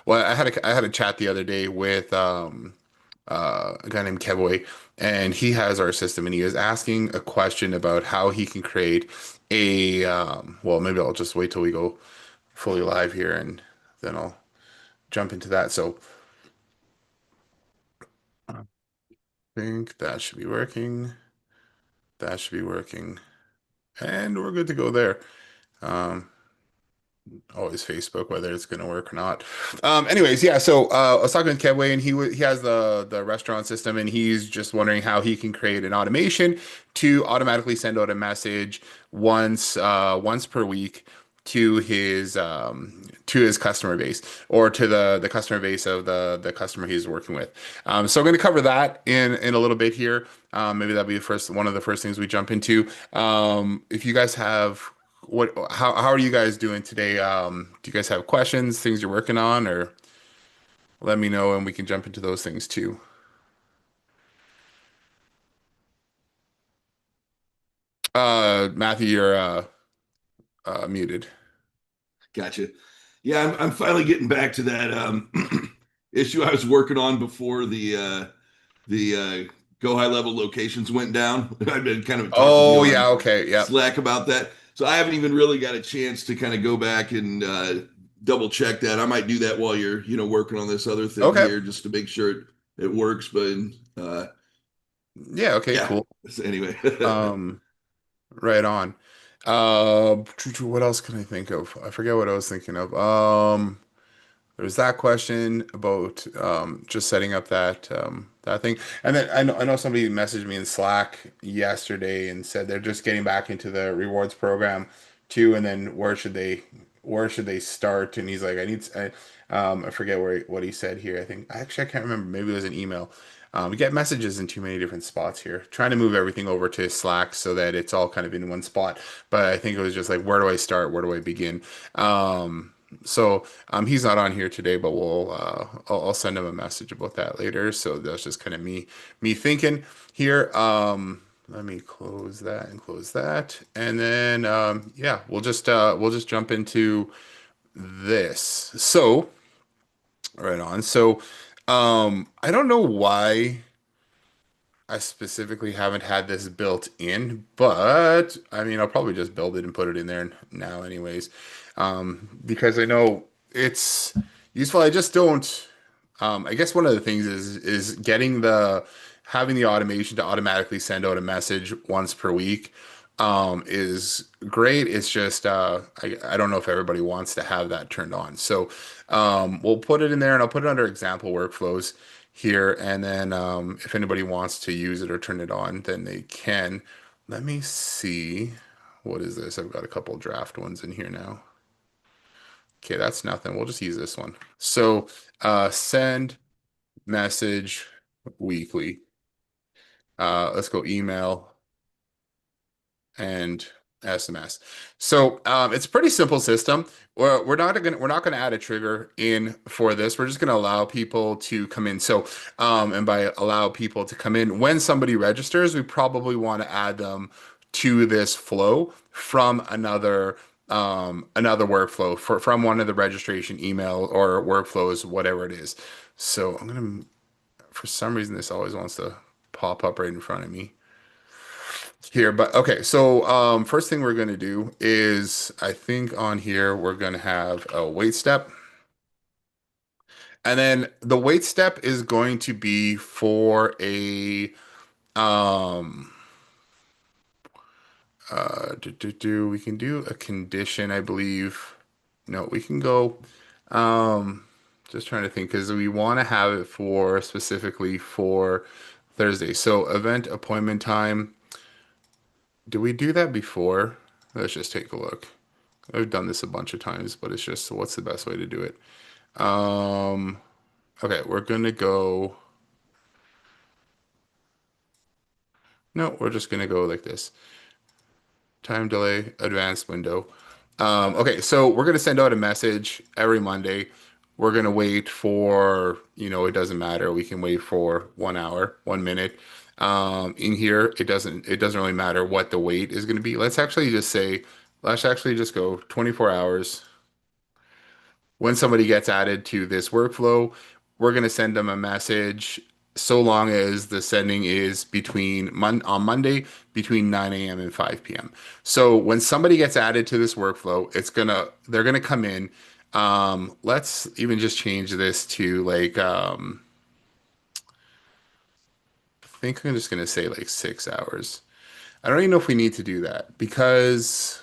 Well, I had a chat the other day with a guy named Kevway, and he has our system, and he was asking a question about how he can create a well, maybe I'll just wait till we go fully live here, and then I'll jump into that. So I think that should be working. That should be working, and we're good to go there. Um, Always Facebook, whether it's going to work or not. Anyways, yeah. So I was talking with Kevway, and he has the restaurant system, and he's just wondering how he can create an automation to automatically send out a message once per week to his customer base, or to the customer base of the customer he's working with. So I'm going to cover that in a little bit here. Maybe that'll be the first one of the first things we jump into. If you guys have how are you guys doing today? Do you guys have questions, things you're working on, or let me know and we can jump into those things too. Matthew, you're muted. Gotcha. Yeah, I'm finally getting back to that issue I was working on before the go high level locations went down. I've been kind of talking to you Oh on yeah, okay, yep. Slack about that, so I haven't even really got a chance to kind of go back and double check that. I might do that while you're working on this other thing Okay. here, just to make sure it works. But uh, Yeah, okay, yeah. cool. So anyway, Um, right on. What else can I think of? I forget what I was thinking of. There's that question about just setting up that thing, and then I know somebody messaged me in Slack yesterday and said they're just getting back into the rewards program too, and then where should they start? And he's like, I forget what he said here. I think actually I can't remember. Maybe it was an email. We get messages in too many different spots here. Trying to move everything over to Slack so that it's all kind of in one spot. But I think it was just like, where do I start? Where do I begin? He's not on here today, but I'll send him a message about that later. So that's just kind of me thinking here. Let me close that, and then yeah, we'll just jump into this. So right on. So I don't know why I specifically haven't had this built in, but I mean, I'll probably just build it and put it in there now, anyways, because I know it's useful. I just don't. I guess one of the things is getting the having the automation to automatically send out a message once per week is great. It's just I don't know if everybody wants to have that turned on. So we'll put it in there, and I'll put it under example workflows here, and then if anybody wants to use it or turn it on, then they can. Let me see. What is this? I've got a couple draft ones in here now. Okay, that's nothing. We'll just use this one. So send message weekly. Let's go email and SMS. So it's a pretty simple system. We're not gonna add a trigger in for this. We're just gonna allow people to come in. So and by allow people to come in when somebody registers, we probably want to add them to this flow from another workflow from one of the registration email or workflows, whatever it is. So I'm gonna for some reason this always wants to pop up right in front of me here, but okay. So first thing we're going to do is I think on here we're going to have a wait step, and then the wait step is going to be for a um we can do a condition, I believe. No, we can go just trying to think because we want to have it for specifically for Thursday. So event appointment time. Did we do that before? Let's just take a look. I've done this a bunch of times, but it's just what's the best way to do it? Um, okay, we're gonna go. No, we're just gonna go like this. Time delay, advanced window. Okay, so we're gonna send out a message every Monday. We're gonna wait for, it doesn't matter. We can wait for 1 hour, 1 minute. In here, it doesn't really matter what the wait is gonna be. Let's actually just go 24 hours. when somebody gets added to this workflow, we're going to send them a message so long as the sending is on Monday between 9 a.m. and 5 p.m. So when somebody gets added to this workflow, they're gonna come in. Let's even just change this to like I think I'm just gonna say like 6 hours. I don't even know if we need to do that because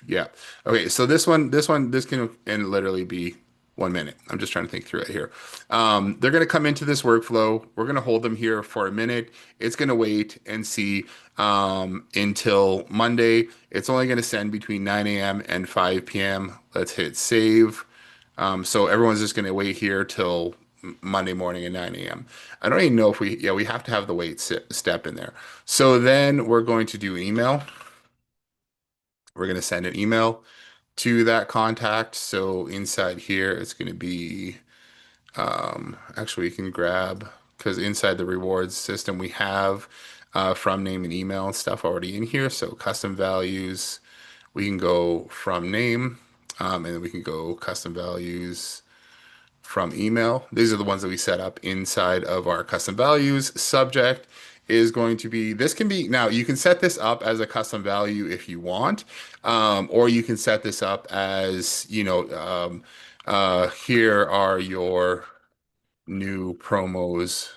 yeah. Okay, so this can and literally be 1 minute. I'm just trying to think through it here. They're going to come into this workflow. We're going to hold them here for a minute. It's going to wait and see until Monday. It's only going to send between 9 a.m. and 5 p.m. Let's hit save. So everyone's just going to wait here till Monday morning at 9 a.m. I don't even know if we have to have the step in there. So then we're going to do email. We're going to send an email to that contact. So inside here, it's going to be, actually, you can grab, because inside the rewards system, we have from name and email and stuff already in here. So custom values, we can go from name, and then we can go custom values from email. These are the ones that we set up inside of our custom values. Subject is going to be, this can be, now you can set this up as a custom value if you want, or you can set this up as, here are your new promos,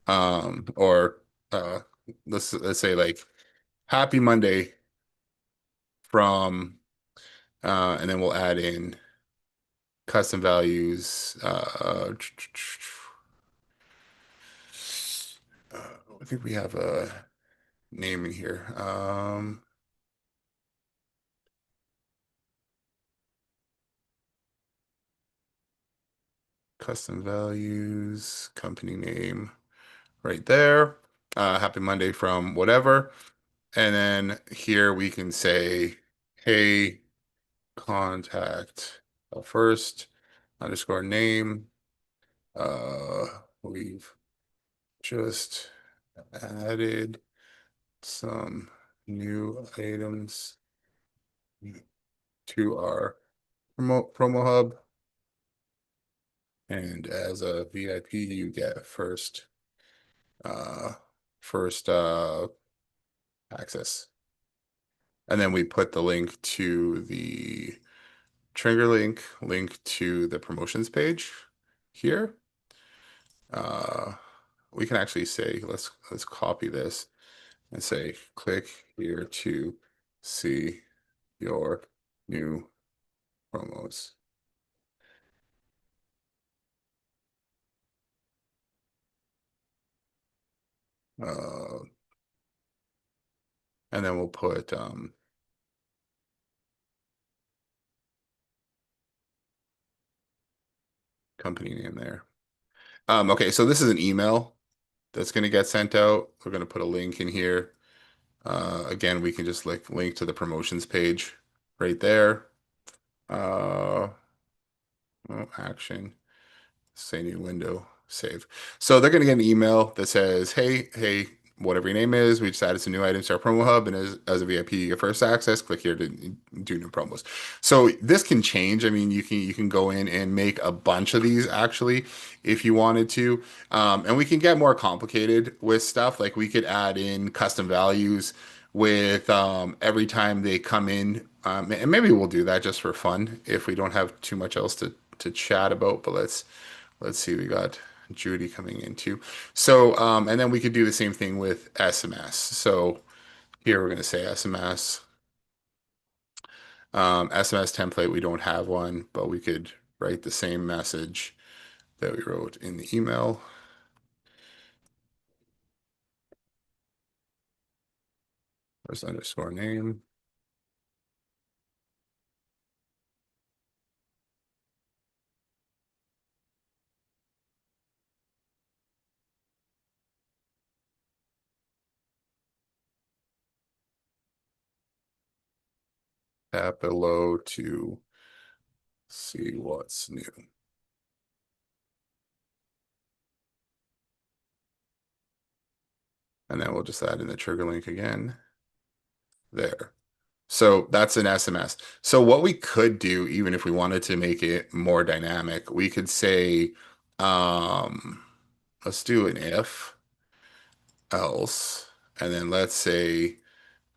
or uh, let's say like happy Monday from, and then we'll add in custom values. I think we have a name in here. Custom values, company name right there. Happy Monday from whatever. And then here we can say, hey, contact first underscore name. We've just added some new items to our promo hub. And as a VIP, you get uh first access. And then we put the link to the trigger link to the promotions page here. Uh we can actually say let's copy this and say click here to see your new promos. Uh and then we'll put company name there. Okay, so this is an email that's going to get sent out. We're going to put a link in here. Again, we can just like link to the promotions page right there. Action. Say new window, save. So they're going to get an email that says, hey, whatever your name is, we just added some new items to our promo hub. And as a VIP, you get first access. Click here to do new promos. So this can change. I mean, you can go in and make a bunch of these actually if you wanted to. And we can get more complicated with stuff. Like we could add in custom values with every time they come in. And maybe we'll do that just for fun if we don't have too much else to chat about. But let's see, we got Judy coming in too. So, and then we could do the same thing with SMS. So here we're going to say SMS. SMS template, we don't have one, but we could write the same message that we wrote in the email. First underscore name. Tap below to see what's new. And then we'll just add in the trigger link again there. So that's an SMS. So what we could do, even if we wanted to make it more dynamic, we could say, um, let's do an if else, and then let's say,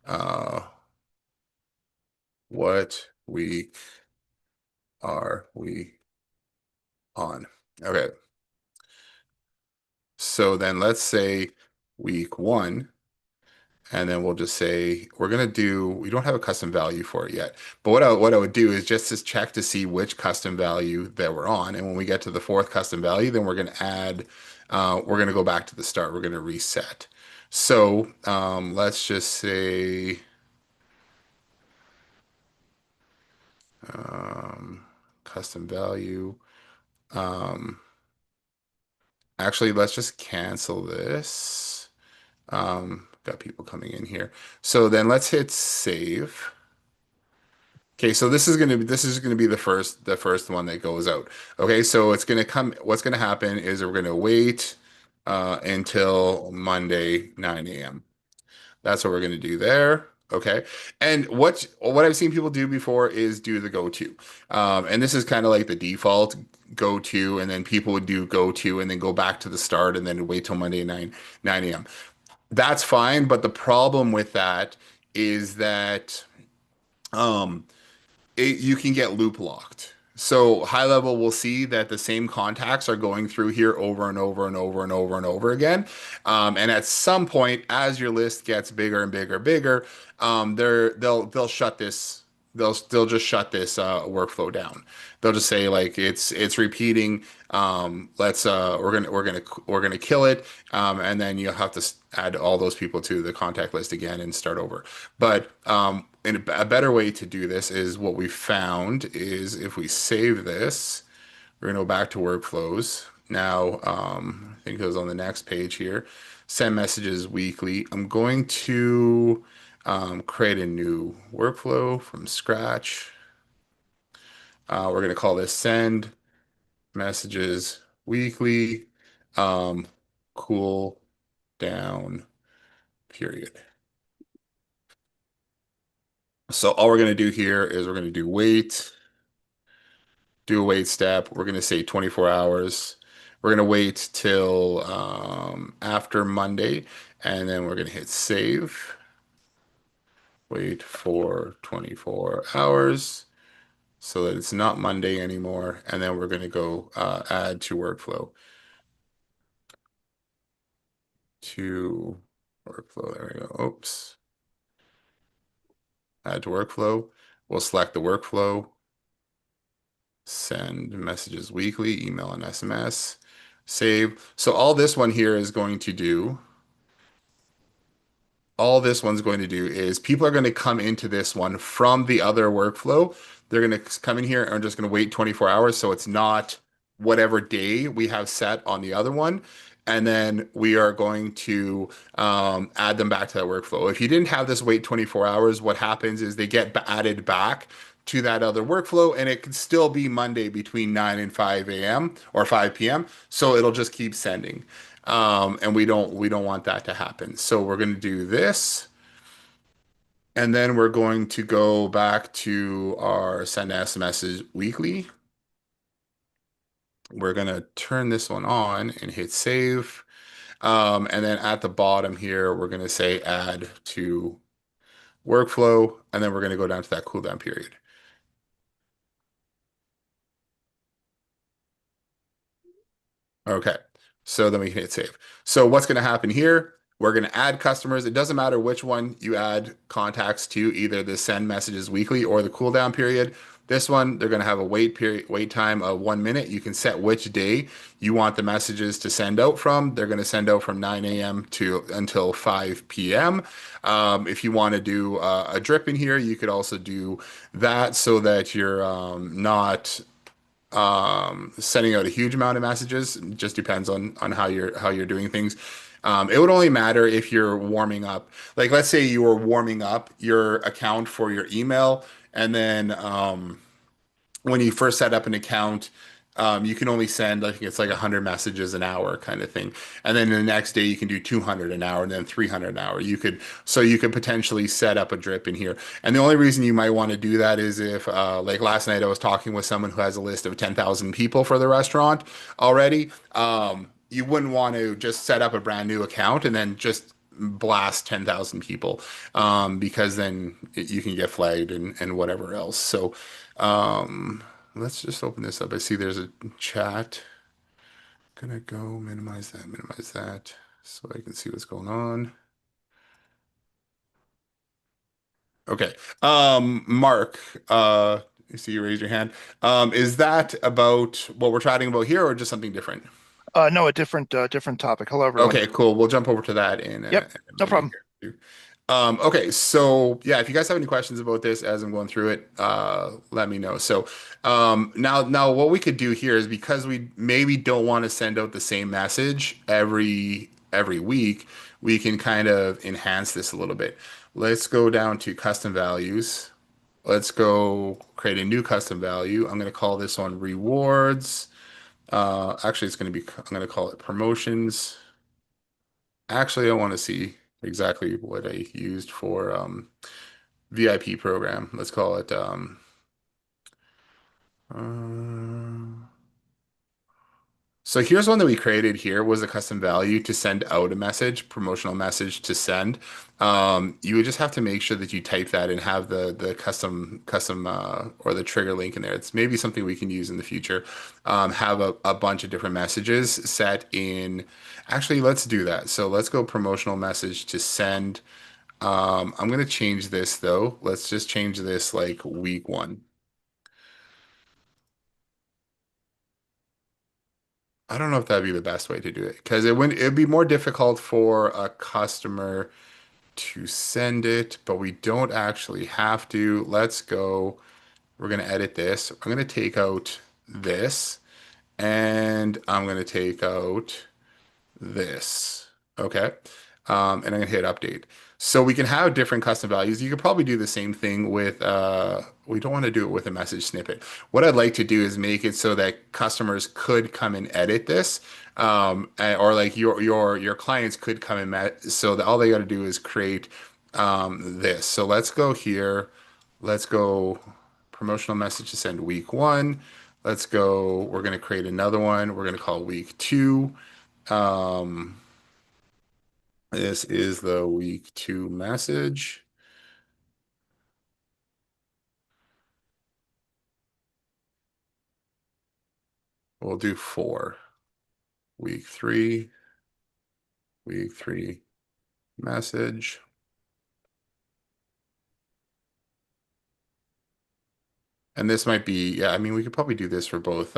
uh, what week are we on? Okay. So then let's say week one. And then we'll just say we're gonna do. We don't have a custom value for it yet, but what I would do is just to check to see which custom value that we're on, and when we get to the fourth custom value, then we're gonna add. We're gonna go back to the start. We're gonna reset. So let's just say um, custom value. Um, Actually, let's just cancel this. Got people coming in here. So then let's hit save. Okay, so this is gonna be the first one that goes out. Okay, so it's gonna come. What's gonna happen is we're gonna wait until Monday 9 a.m. That's what we're gonna do there. Okay, and what I've seen people do before is do the go to, and this is kind of like the default go to, and then people would do go to and then go back to the start and then wait till Monday 9 a.m. That's fine, but the problem with that is that. Um, you can get loop locked. So high level will see that the same contacts are going through here over and over and over and over and over again. And at some point, as your list gets bigger and bigger and bigger, they'll shut this. They'll just shut this workflow down. They'll just say like it's repeating. Let's we're gonna kill it, and then you'll have to add all those people to the contact list again and start over. But and a better way to do this is what we found is if we save this, we're going to go back to workflows. Now, I think it was on the next page here. Send messages weekly. I'm going to create a new workflow from scratch. We're going to call this send messages weekly, um, cool down period. So all we're going to do here is we're going to do a wait step. We're going to say 24 hours. We're going to wait till after Monday, and then we're going to hit save. Wait for 24 hours so that it's not Monday anymore. And then we're going to go add to workflow. To workflow. There we go. Oops. Add to workflow. We'll select the workflow. Send messages weekly, email and SMS. Save. So all this one here is going to do all this one's going to do is people are going to come into this one from the other workflow. They're going to come in here and are just going to wait 24 hours. So it's not whatever day we have set on the other one. And then we are going to add them back to that workflow. If you didn't have this wait 24 hours, what happens is they get added back to that other workflow and it could still be Monday between 9 and 5 a.m. or 5 p.m. So it'll just keep sending. And we don't want that to happen. So we're going to do this, and then we're going to go back to our send SMSs weekly. We're going to turn this one on and hit save. And then at the bottom here, we're going to say add to workflow, and then we're going to go down to that cooldown period. Okay, so then we can hit save. So what's going to happen here? We're going to add customers. It doesn't matter which one you add contacts to, either the send messages weekly or the cooldown period. This one, they're going to have a wait time of 1 minute. You can set which day you want the messages to send out from. They're going to send out from 9 a.m. to until 5 p.m. If you want to do a drip in here, you could also do that so that you're not sending out a huge amount of messages. It just depends on how you're doing things. It would only matter if you're warming up. Like let's say you were warming up your account for your email, and then when you first set up an account, You can only send, I think it's like 100 messages an hour kind of thing. And then the next day you can do 200 an hour and then 300 an hour. So you could potentially set up a drip in here. And the only reason you might want to do that is if, like last night I was talking with someone who has a list of 10,000 people for the restaurant already. You wouldn't want to just set up a brand new account and then just blast 10,000 people, because then you can get flagged and whatever else. So, um, let's just open this up. I see there's a chat. Gonna go minimize that, so I can see what's going on. Okay. Mark, you see you raise your hand. Is that about what we're chatting about here or just something different? No, a different topic. Hello, everyone. Okay, cool. We'll jump over to that Yep, in a no minute problem. here too. Okay, so yeah, if you guys have any questions about this as I'm going through it, let me know. So now what we could do here is because we maybe don't want to send out the same message every week, we can kind of enhance this a little bit. Let's go down to custom values. Let's go create a new custom value. I'm going to call this one rewards. Actually, I'm going to call it promotions. Actually, I want to see exactly what I used for VIP program. Let's call it uh, so here's one that we created here was a custom value to send out a message, promotional message to send. You would just have to make sure that you type that and have the custom or the trigger link in there. It's maybe something we can use in the future. Have a bunch of different messages set in. Actually, let's do that. So let's go promotional message to send. I'm gonna change this though. Let's just change this like week one. I don't know if that'd be the best way to do it because it'd be more difficult for a customer to send it, but we don't actually have to. Let's go. We're gonna edit this. I'm gonna take out this and I'm gonna take out this. Okay. And I'm gonna hit update. So we can have different custom values. You could probably do the same thing with, we don't want to do it with a message snippet. What I'd like to do is make it so that customers could come and edit this. Or like your clients could come and so that all they got to do is create this. So let's go here. Let's go promotional message to send week one. Let's go. We're going to create another one. We're going to call week two. Um, this is the week two message. We'll do four. Week week three message. And this might be, yeah, I mean, we could probably do this for both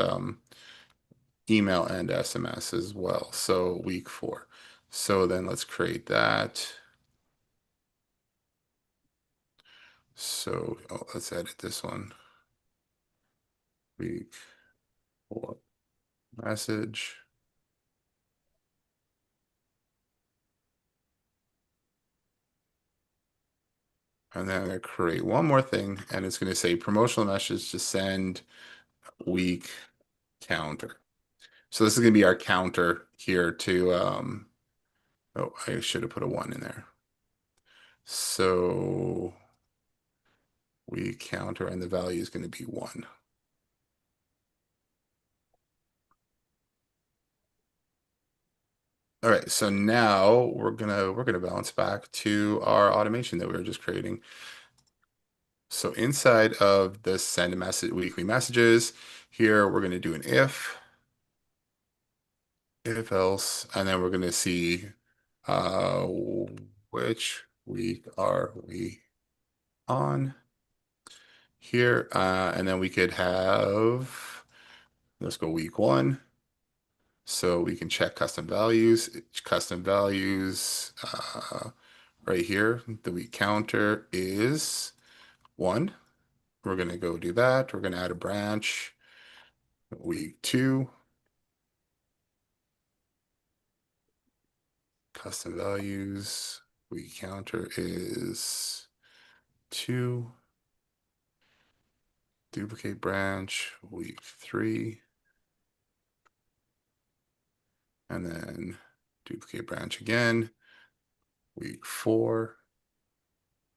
email and SMS as well. So week four. So then let's create that. So let's edit this one. Week four message. And then I'm going to create one more thing, and it's going to say promotional message to send week counter. So this is going to be our counter here to, oh, I should have put a one in there. So week counter and the value is going to be one. All right, so now we're gonna bounce back to our automation that we were just creating. So inside of the send message weekly messages, here we're gonna do an if else, and then we're gonna see uh which week are we on here, and then we could have, let's go week one. So we can check custom values, right here. The week counter is one. We're going to go do that. We're going to add a branch. Week two, custom values. Week counter is two. Duplicate branch. Week three. and then duplicate branch again, week 4,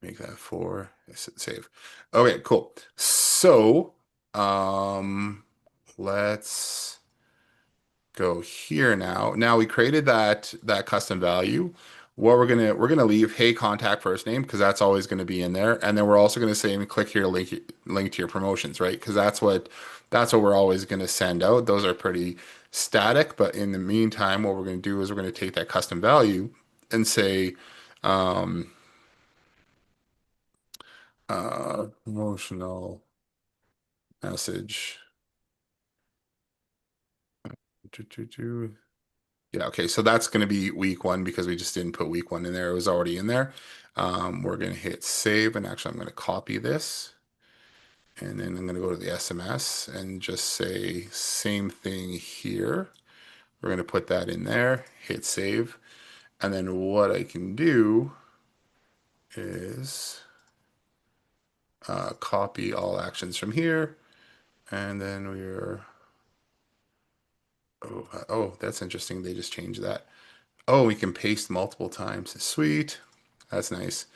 make that 4, save. Okay, cool. So, let's go here now. Now we created that custom value. What we're gonna leave, hey, contact first name, because that's always going to be in there. And then we're also going to say click here, link to your promotions, right? Because that's what we're always going to send out. Those are pretty static, but in the meantime, what we're going to do is we're going to take that custom value and say um, promotional message. Yeah, okay, so that's going to be week 1 because we just didn't put week 1 in there. It was already in there. We're going to hit save, and actually I'm going to copy this, and then I'm going to go to the SMS and just say same thing here. We're going to put that in there, hit save, and then what I can do is copy all actions from here, and then we're, oh, that's interesting. They just changed that. Oh, we can paste multiple times. Sweet. That's nice.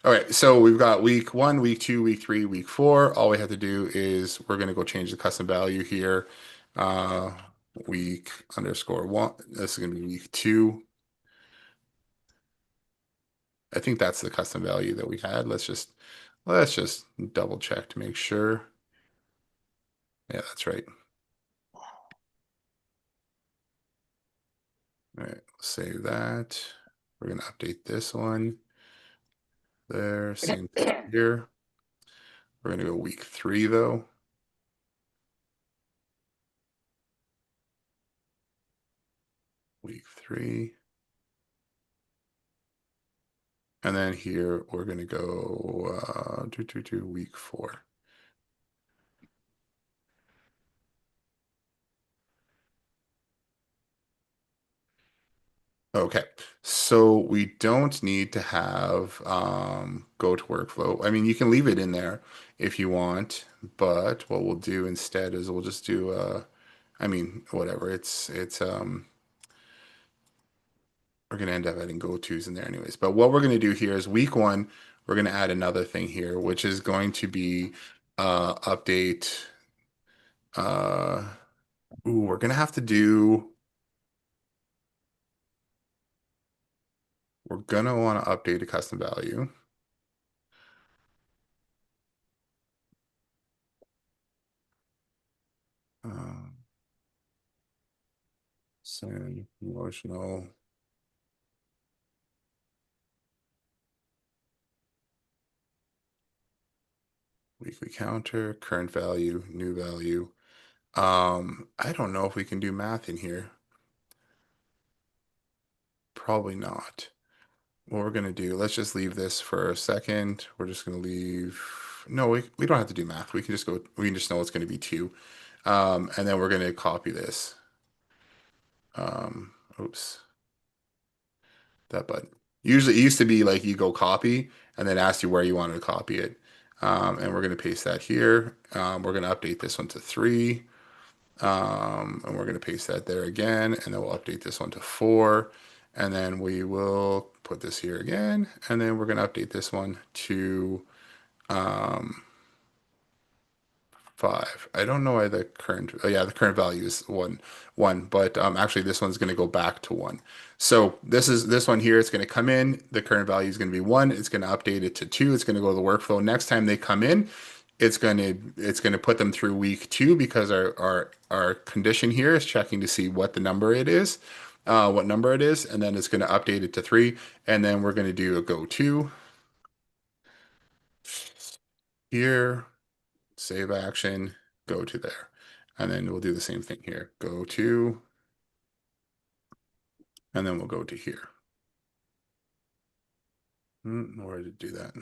All right, so we've got week 1, week 2, week 3, week 4. All we have to do is we're going to go change the custom value here. Uh, week underscore 1. This is going to be week 2. I think that's the custom value that we had. Let's just double check to make sure. Yeah, that's right. All right, save that. We're going to update this one. There, same thing here. We're going to go week 3 though. Week 3. And then here we're going to go week 4. Okay, so we don't need to have go to workflow. I mean, you can leave it in there if you want, but what we'll do instead is we'll just do I mean, whatever. It's we're gonna end up adding go-tos in there anyways. But what we're gonna do here is week 1, we're gonna add another thing here, which is going to be update. Uh, we're gonna have to do. We're gonna want to update a custom value. Um, Send emotional weekly counter, current value, new value. I don't know if we can do math in here. Probably not. What we're gonna do, let's just leave this for a second. We're just gonna leave. No, we don't have to do math. We can just go, we can just know it's gonna be 2. And then we're gonna copy this. Oops, that button. Usually it used to be like you go copy and then ask you where you wanted to copy it. And we're going to paste that here. We're going to update this one to 3. And we're going to paste that there again. And then we'll update this one to 4. And then we will put this here again. And then we're going to update this one to um, 5. I don't know why the current, oh yeah, the current value is 1, but actually this one's going to go back to 1. So this one here, it's going to come in, the current value is going to be 1, it's going to update it to 2, it's going to go to the workflow. Next time they come in, it's going to put them through week 2 because our condition here is checking to see what number it is, and then it's going to update it to 3, and then we're going to do a go to here. Save action, go to there. And then we'll do the same thing here. Go to, and then we'll go to here. Where did it do that?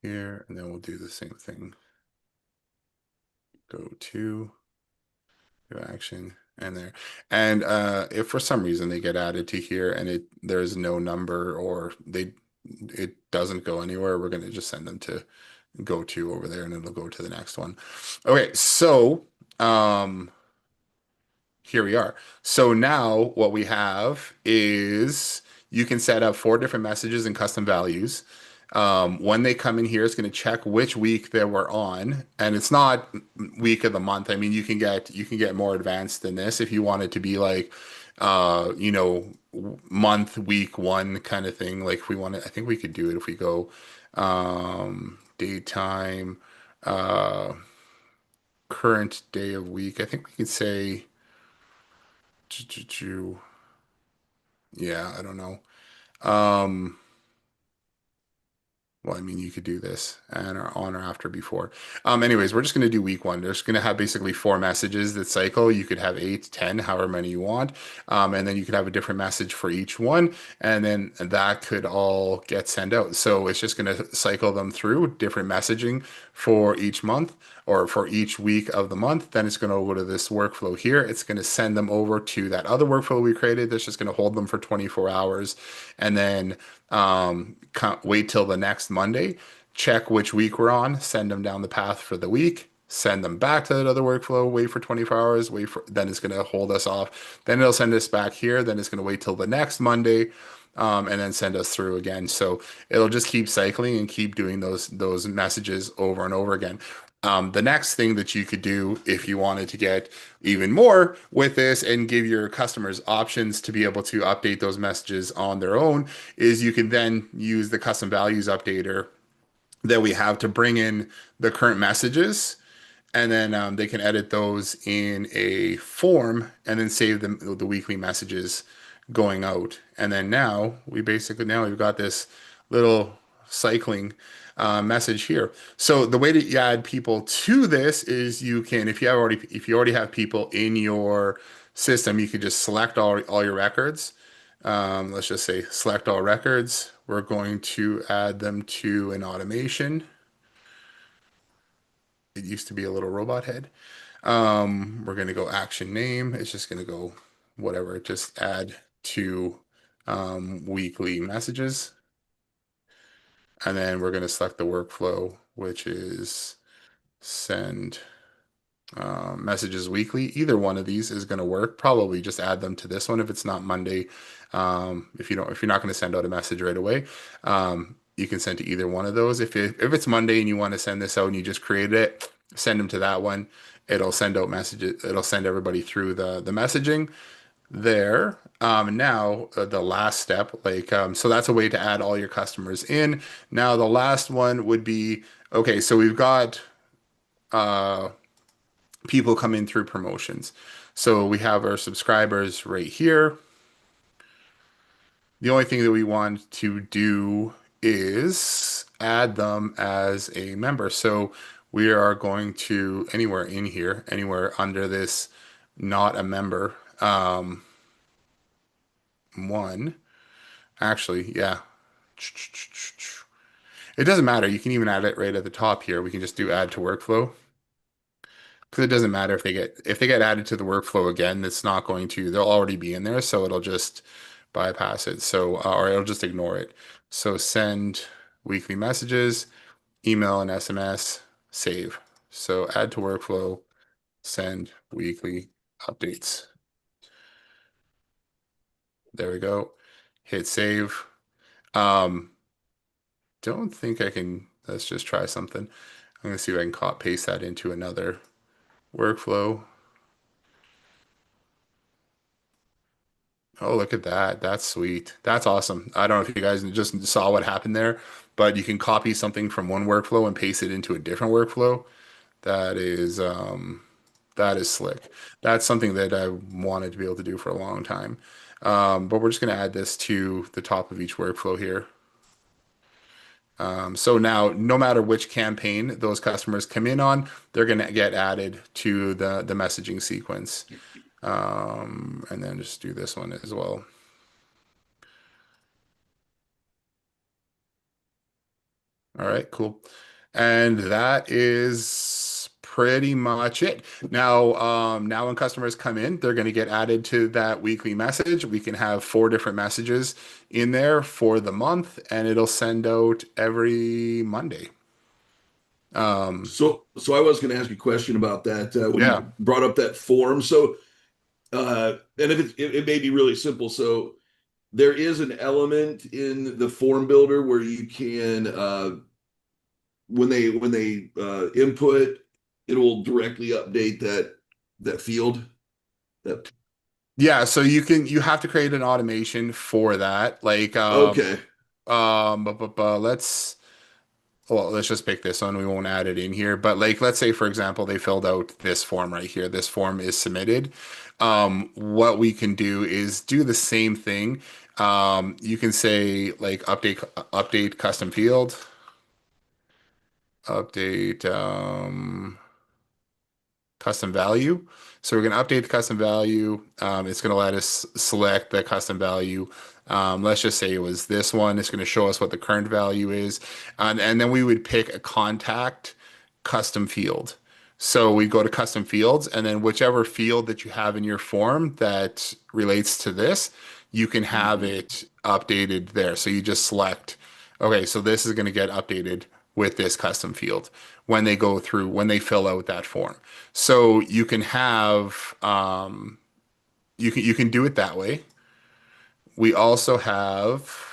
Here, and then we'll do the same thing. Go to, do action, and there. And if for some reason they get added to here and there's no number or it doesn't go anywhere, we're going to just send them to go to over there and it'll go to the next one. Okay, so um, here we are. So now what we have is you can set up four different messages and custom values. When they come in here, it's going to check which week they were on, and it's not week of the month. I mean, you can get more advanced than this if you want it to be like, month, week one kind of thing. Like if we want to, I think we could do it if we go daytime, uh, current day of week. I think we could say. Yeah, I don't know. Um, well, I mean, you could do this and or on or after before. Anyways, we're just going to do week one. There's going to have basically four messages that cycle. You could have eight, 10, however many you want. And then you could have a different message for each one. And then that could all get sent out. So it's just going to cycle them through different messaging for each month or for each week of the month. Then it's going to go to this workflow here. It's going to send them over to that other workflow we created that's just going to hold them for 24 hours. And then wait till the next Monday, check which week we're on, send them down the path for the week, send them back to that other workflow, wait for 24 hours, then it's going to hold us off. Then it'll send us back here. Then it's going to wait till the next Monday, and then send us through again. So it'll just keep cycling and keep doing those messages over and over again. The next thing that you could do if you wanted to get even more with this and give your customers options to be able to update those messages on their own is you can then use the custom values updater that we have to bring in the current messages, and then they can edit those in a form and then save them the weekly messages going out. And then now we've got this little cycling message here. So the way that you add people to this is you can, if you already have people in your system, you could just select all your records. Let's just say select all records. We're going to add them to an automation. It used to be a little robot head. We're going to go action name. It's just going to go whatever. Just add to weekly messages. And then we're going to select the workflow, which is send messages weekly. Either one of these is going to work. Probably just add them to this one if it's not Monday. If you're not going to send out a message right away, you can send to either one of those. If it's Monday and you want to send this out and you just created it, send them to that one. It'll send out messages. It'll send everybody through the messaging there. Now the last step, so that's a way to add all your customers in. Now the last one would be okay. So we've got uh, people come in through promotions. So we have our subscribers right here. The only thing that we want to do is add them as a member. So we are going to anywhere in here, anywhere under this, not a member. One, actually, yeah. It doesn't matter. You can even add it right at the top here. We can just do add to workflow. Because it doesn't matter if they get added to the workflow again, it's not going to, they'll already be in there, so it'll just bypass it. So or it'll just ignore it. So send weekly messages, email and SMS, save. So add to workflow, send weekly updates. There we go. Hit save. Um, don't think I can, let's just try something. I'm gonna see if I can paste that into another workflow. Oh, look at that. That's sweet. That's awesome. I don't know if you guys just saw what happened there, but you can copy something from one workflow and paste it into a different workflow. That is that is slick. That's something that I wanted to be able to do for a long time. But we're just going to add this to the top of each workflow here. So now, no matter which campaign those customers come in on, they're going to get added to the messaging sequence. And then just do this one as well. All right, cool. And that is pretty much it. Now when customers come in, they're going to get added to that weekly message. We can have four different messages in there for the month, and it'll send out every Monday. So I was going to ask a question about that when Yeah. you brought up that form. And if it may be really simple. So there is an element in the form builder where you can when they input, it will directly update that field. That Yeah, so you have to create an automation for that. Like okay. let's well, let's just pick this one. We won't add it in here. But like, let's say, for example, they filled out this form right here. This form is submitted. What we can do is do the same thing. You can say like update custom field, update custom value. So we're going to update the custom value. It's going to let us select the custom value. Let's just say it was this one. It's going to show us what the current value is. And then we would pick a contact custom field. So we go to custom fields, and then whichever field that you have in your form that relates to this, you can have Mhm. it updated there. So you just select, okay, so this is going to get updated with this custom field when they go through, when they fill out that form. So you can have, you can do it that way. We also have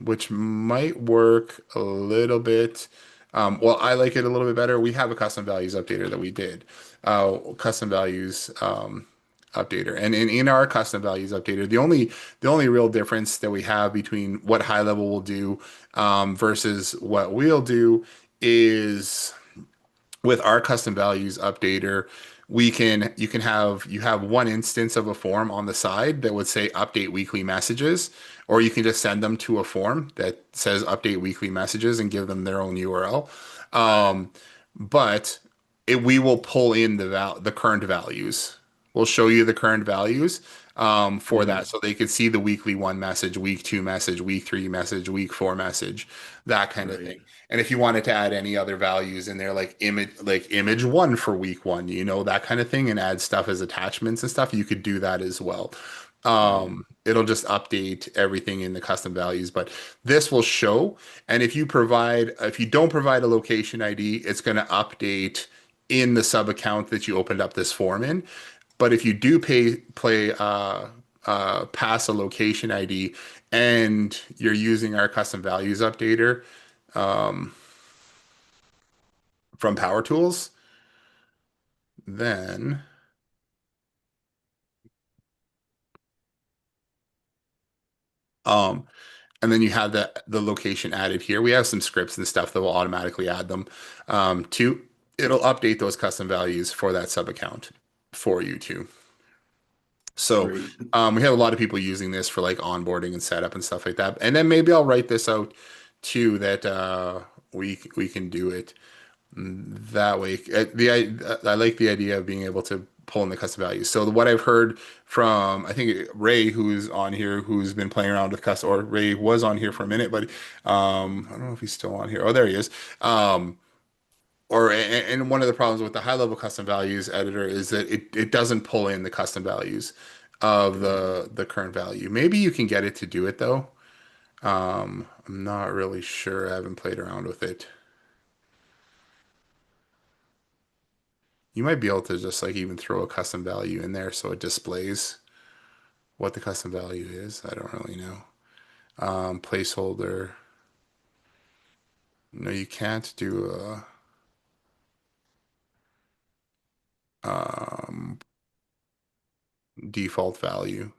which might work a little bit. Well, I like it a little bit better. We have a custom values updater that we did, custom values updater, and in our custom values updater, the only real difference that we have between what high level will do versus what we'll do is with our custom values updater, you have one instance of a form on the side that would say update weekly messages, or you can just send them to a form that says update weekly messages and give them their own URL. But we will pull in the current values. We'll show you the current values for that, Mhm. so they could see the weekly one message, week two message, week three message, week four message, that kind of Right. thing. And if you wanted to add any other values in there, like image one for week one, that kind of thing, and add stuff as attachments and stuff, you could do that as well. Right. It'll just update everything in the custom values, but this will show. And if you don't provide a location ID, it's going to update in the sub account that you opened up this form in. But if you do pass a location ID and you're using our custom values updater from Power Tools, then um, and then you have the location added here. We have some scripts and stuff that will automatically add them to. It'll update those custom values for that sub account for you too. So Great. we have a lot of people using this for like onboarding and setup and stuff like that. And then maybe I'll write this out too that we can do it that way. I like the idea of being able to pull in the custom values. So what I've heard from I think Ray, who's on here, who's been playing around with custom, or Ray was on here for a minute, but I don't know if he's still on here. Oh, there he is. And one of the problems with the high level custom values editor is that it doesn't pull in the custom values of the current value. Maybe you can get it to do it though. I'm not really sure. I haven't played around with it. You might be able to just like even throw a custom value in there so it displays what the custom value is. I don't really know. Placeholder. No, you can't do a default value.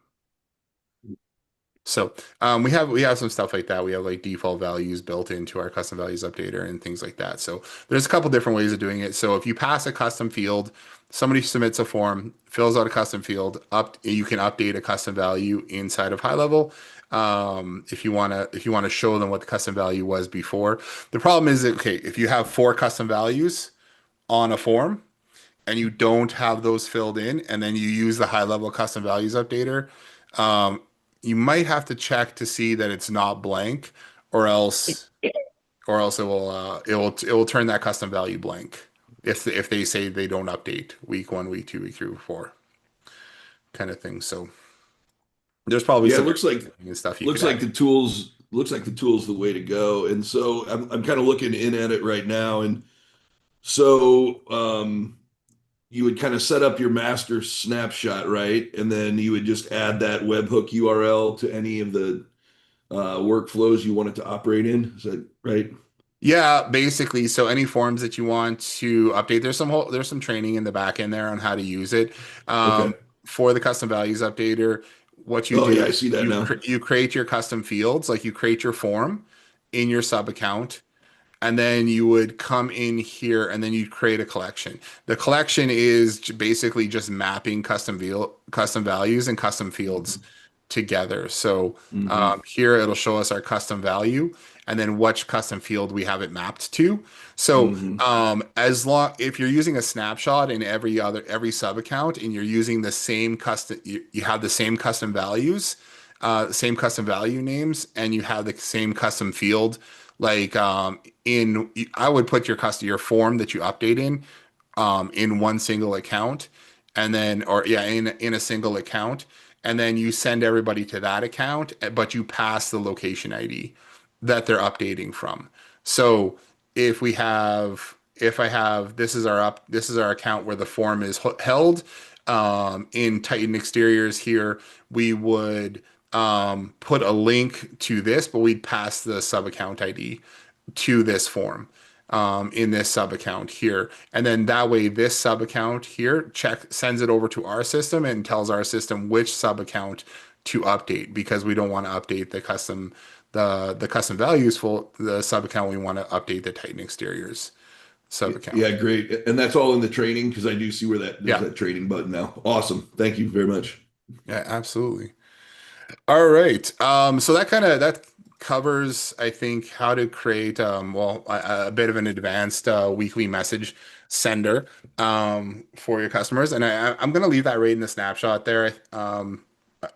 So we have some stuff like that. We have like default values built into our custom values updater and things like that. So there's a couple different ways of doing it. So if you pass a custom field, somebody submits a form, fills out a custom field, you can update a custom value inside of high level. If you wanna show them what the custom value was before. The problem is that okay, if you have four custom values on a form and you don't have those filled in, and then you use the high level custom values updater, um, you might have to check to see that it's not blank, or else it will turn that custom value blank if they say they don't update week one, week two, week three, week four kind of thing. So there's probably Yeah, it some looks like and stuff you could looks like add the in. tools. looks like the tool's the way to go. And so I'm kind of looking in at it right now. And so you would kind of set up your master snapshot, right? And then you would just add that webhook URL to any of the workflows you want it to operate in. Is that right? Yeah, basically. So any forms that you want to update, there's some training in the back end there on how to use it. Okay. For the custom values updater, what you Oh do yeah, I is see that now. you create your custom fields, like you create your form in your sub account, and then you would come in here and then you'd create a collection. The collection is basically just mapping custom values and custom fields together. So Hmm. here it'll show us our custom value and then which custom field we have it mapped to. So Hmm. as long if you're using a snapshot in every sub account and you're using the same custom you have the same custom value names and you have the same custom field like in I would put your form that you update in one single account and then or yeah in a single account and then you send everybody to that account but you pass the location ID that they're updating from. So if I have this is our account where the form is held in Titan Exteriors here we would put a link to this but we'd pass the sub account ID to this form in this sub account here. And then that way, this sub account here sends it over to our system and tells our system which sub account to update because we don't want to update the custom values for the sub account. We want to update the Titan Exteriors sub account. Yeah, great. And that's all in the training because I do see where there's Yeah, that training button now. Awesome. Thank you very much. yeah, absolutely. All right. So that covers, I think, how to create a bit of an advanced weekly message sender for your customers. And I'm gonna leave that right in the snapshot there.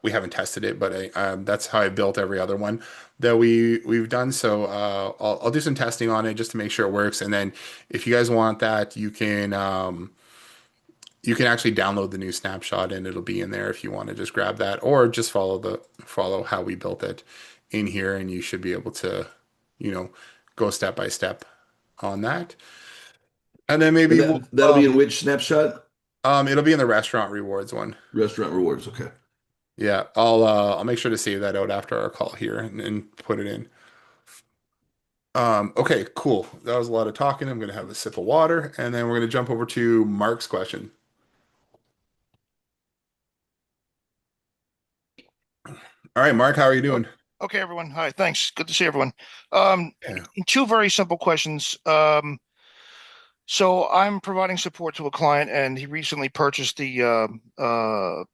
We haven't tested it, but that's how I built every other one that we've done. So I'll do some testing on it just to make sure it works. And then if you guys want that, you can actually download the new snapshot and it'll be in there if you want to just grab that or just follow how we built it in here and you should be able to, you know, go step by step on that. And then And maybe we'll that'll be in which snapshot? it'll be in the restaurant rewards one. Restaurant rewards. Okay. Yeah, I'll make sure to save that out after our call here and put it in. Okay, cool. That was a lot of talking. I'm gonna have a sip of water and then we're gonna jump over to Mark's question. All right, Mark, how are you Oh, doing? okay, everyone. Hi, thanks. Good to see everyone. Um, Yeah. Two very simple questions. So I'm providing support to a client, and he recently purchased the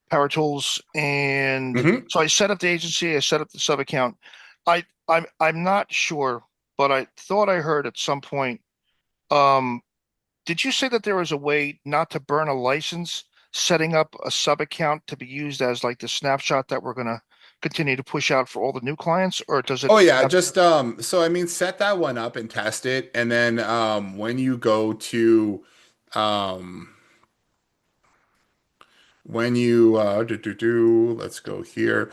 power tools, and Hmm. so I set up the agency. I set up the sub account. I'm not sure, but I thought I heard at some point. Um, did you say that there was a way not to burn a license, setting up a sub account to be used as like the snapshot that we're gonna continue to push out for all the new clients, or does it Oh yeah, have? just so I mean set that one up and test it and then when you go to um when you let's go here.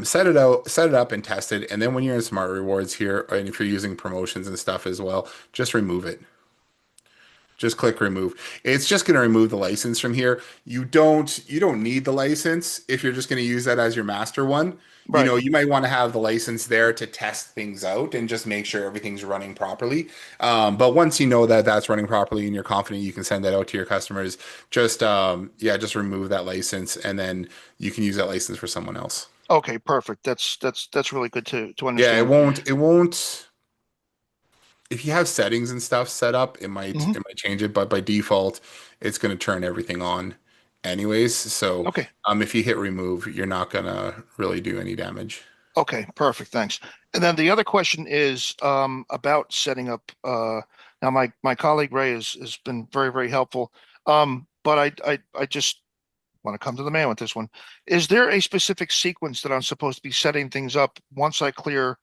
Set it up and test it and then when you're in Smart Rewards here and if you're using promotions and stuff as well, just remove it. Just click remove. It's just going to remove the license from here. You don't need the license if you're just going to use that as your master one. You Right. know, you might want to have the license there to test things out and just make sure everything's running properly. But once you know that that's running properly and you're confident you can send that out to your customers, just yeah, just remove that license and then you can use that license for someone else. Okay, perfect. That's really good to Yeah, understand. it won't if you have settings and stuff set up, Hmm. it might change it, but by default, it's going to turn everything on anyways. So Okay. if you hit remove, you're not gonna really do any damage. Okay, perfect. Thanks. And then the other question is about setting up. Now, my colleague Ray has been very helpful. But I just want to come to the man with this one. Is there a specific sequence that I'm supposed to be setting things up once I clear?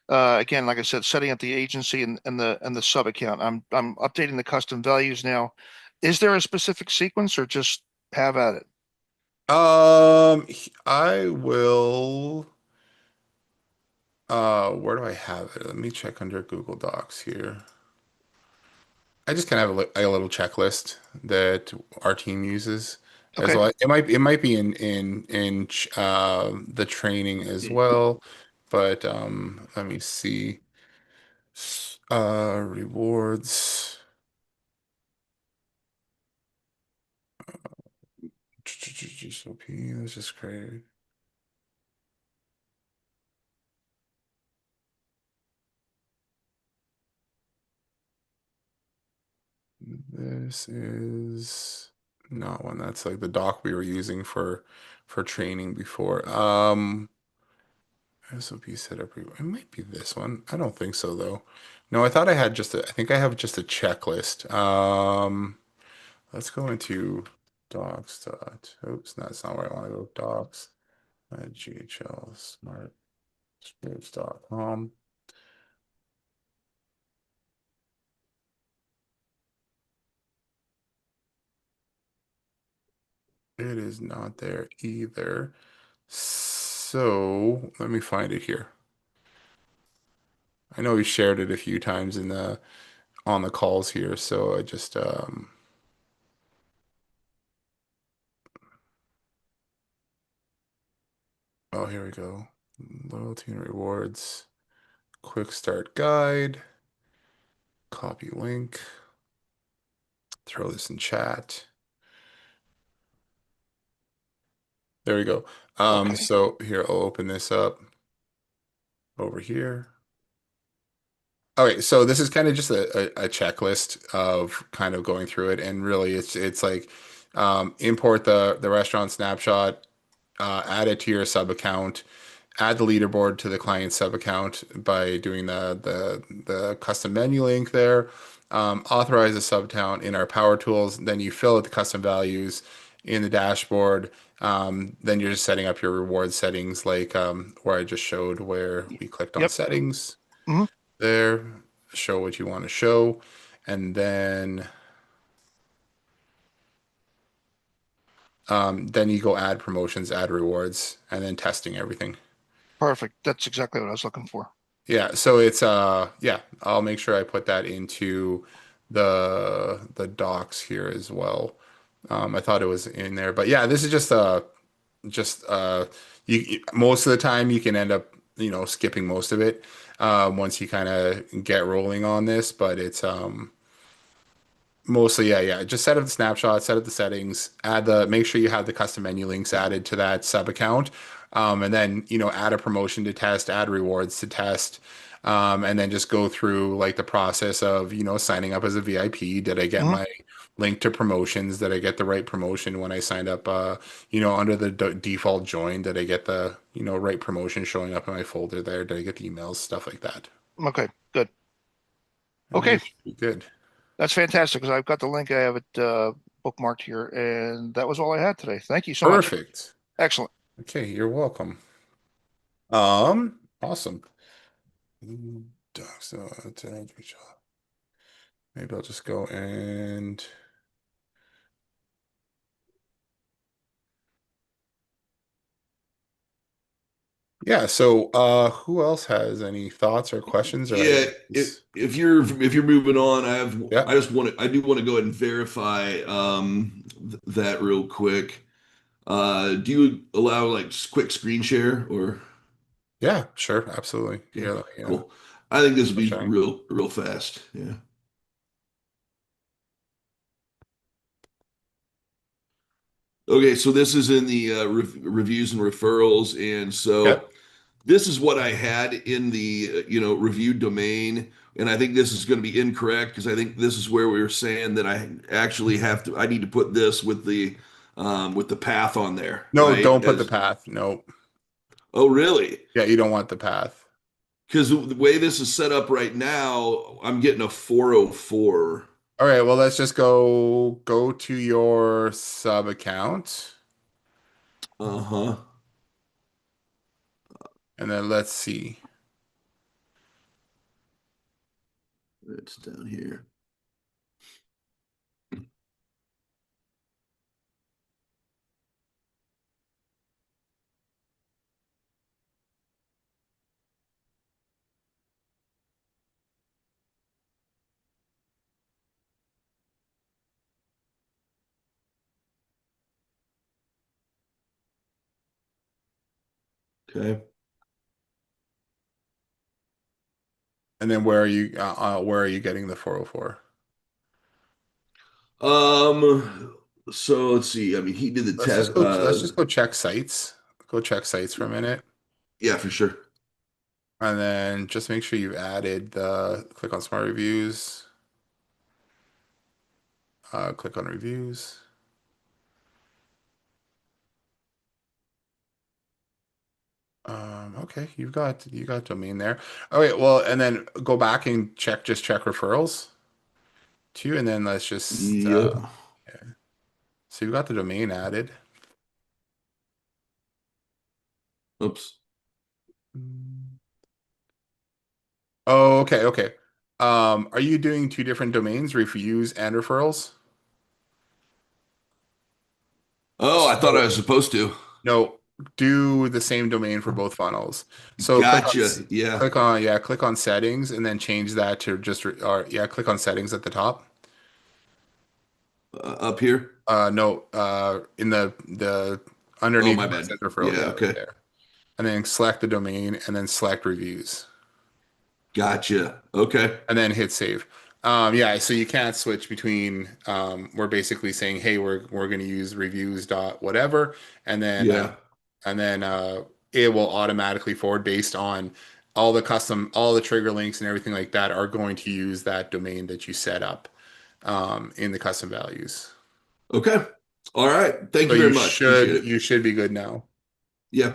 Again, like I said, setting up the agency and the sub account. I'm updating the custom values now. Is there a specific sequence or just have at it? I will. Where do I have it? Let me check under Google Docs here. I just kind of have a little checklist that our team uses as Okay, well. It might be in the training as well, but let me see. Rewards. GSOP. That's just great. This is not one that's like the doc we were using for training before. SOP setup. It might be this one. I don't think so though. No, I thought I had I think I have just a checklist. Let's go into docs dot. Oops, that's not where I want to go. Docs at GHL smartspirits.com. It is not there either. So let me find it here. I know we shared it a few times in the on the calls here, so I just oh, here we go. Loyalty and rewards, quick start guide, copy link, throw this in chat. There we go. okay, So here I'll open this up over here. Okay, so this is kind of just a checklist of kind of going through it, and really it's like import the restaurant snapshot, add it to your sub account, add the leaderboard to the client sub account by doing the custom menu link there. Authorize a sub count in our power tools. Then you fill out the custom values in the dashboard. Then you're just setting up your reward settings, like where I just showed, where we clicked on yep, settings hmm, there, show what you want to show, and then you go add promotions, add rewards, and then testing everything. perfect. That's exactly what I was looking for. Yeah, so it's yeah, I'll make sure I put that into the docs here as well. I thought it was in there, but yeah, this is just most of the time you can end up, skipping most of it once you kind of get rolling on this, but it's mostly, yeah, yeah. Just set up the snapshot, set up the settings, make sure you have the custom menu links added to that sub account. And then, add a promotion to test, add rewards to test. And then just go through like the process of, signing up as a VIP. Did I get Hmm. my link to promotions? Did I get the right promotion when I signed up, under the default join? Did I get the, right promotion showing up in my folder there? Did I get the emails? Stuff like that. Okay, good. And Okay, you should be good. that's fantastic because I've got the link. I have it bookmarked here, and that was all I had today. Thank you so much. Perfect. Excellent. Okay, you're welcome. Awesome. So maybe I'll just go and yeah. So, who else has any thoughts or questions or Yeah, ideas? if you're moving on, Yeah, I do want to go ahead and verify that real quick. Do you allow like quick screen share or yeah, sure, absolutely. okay, Here, let me cool. I think this would start be sharing. real fast. Yeah. Okay, so this is in the reviews and referrals, and so Yep. this is what I had in the reviewed domain, and I think this is going to be incorrect because I think this is where we were saying that I need to put this with the path on there, No, right? don't put the path. Nope. Oh, really? Yeah, you don't want the path. Because the way this is set up right now, I'm getting a 404. All right. Well, let's just go to your sub account, Uh-huh. and then let's see. It's down here. Okay. And then where are you getting the 404? So let's see. I mean, he did the Let's just test. go let's just go check sites. Go check sites for a minute. Yeah, for sure. And then just make sure you've added the click on smart reviews. Click on reviews. Okay, you got domain there. Okay, well, and then go back and just check referrals too, and then let's just Yep. yeah. So you've got the domain added. Oops. Oh, okay, okay. Are you doing two different domains, reviews and referrals? Oh, I thought I was So supposed to. no, do the same domain for both funnels. So Gotcha. Yeah. click on settings and then change that to or yeah, click on settings at the top. Up here. No, in the Oh, underneath my where it bad. says referral, Yeah. yeah, right Okay. there. And then select the domain and then select reviews Gotcha. Okay. and then hit save. Yeah, so you can't switch between we're basically saying, hey, we're going to use reviews dot whatever, and then Yeah. it will automatically forward based on all the trigger links and everything like that are going to use that domain that you set up in the custom values. Okay. All right. Thank So you very much. Appreciate it. you should be good now. Yeah.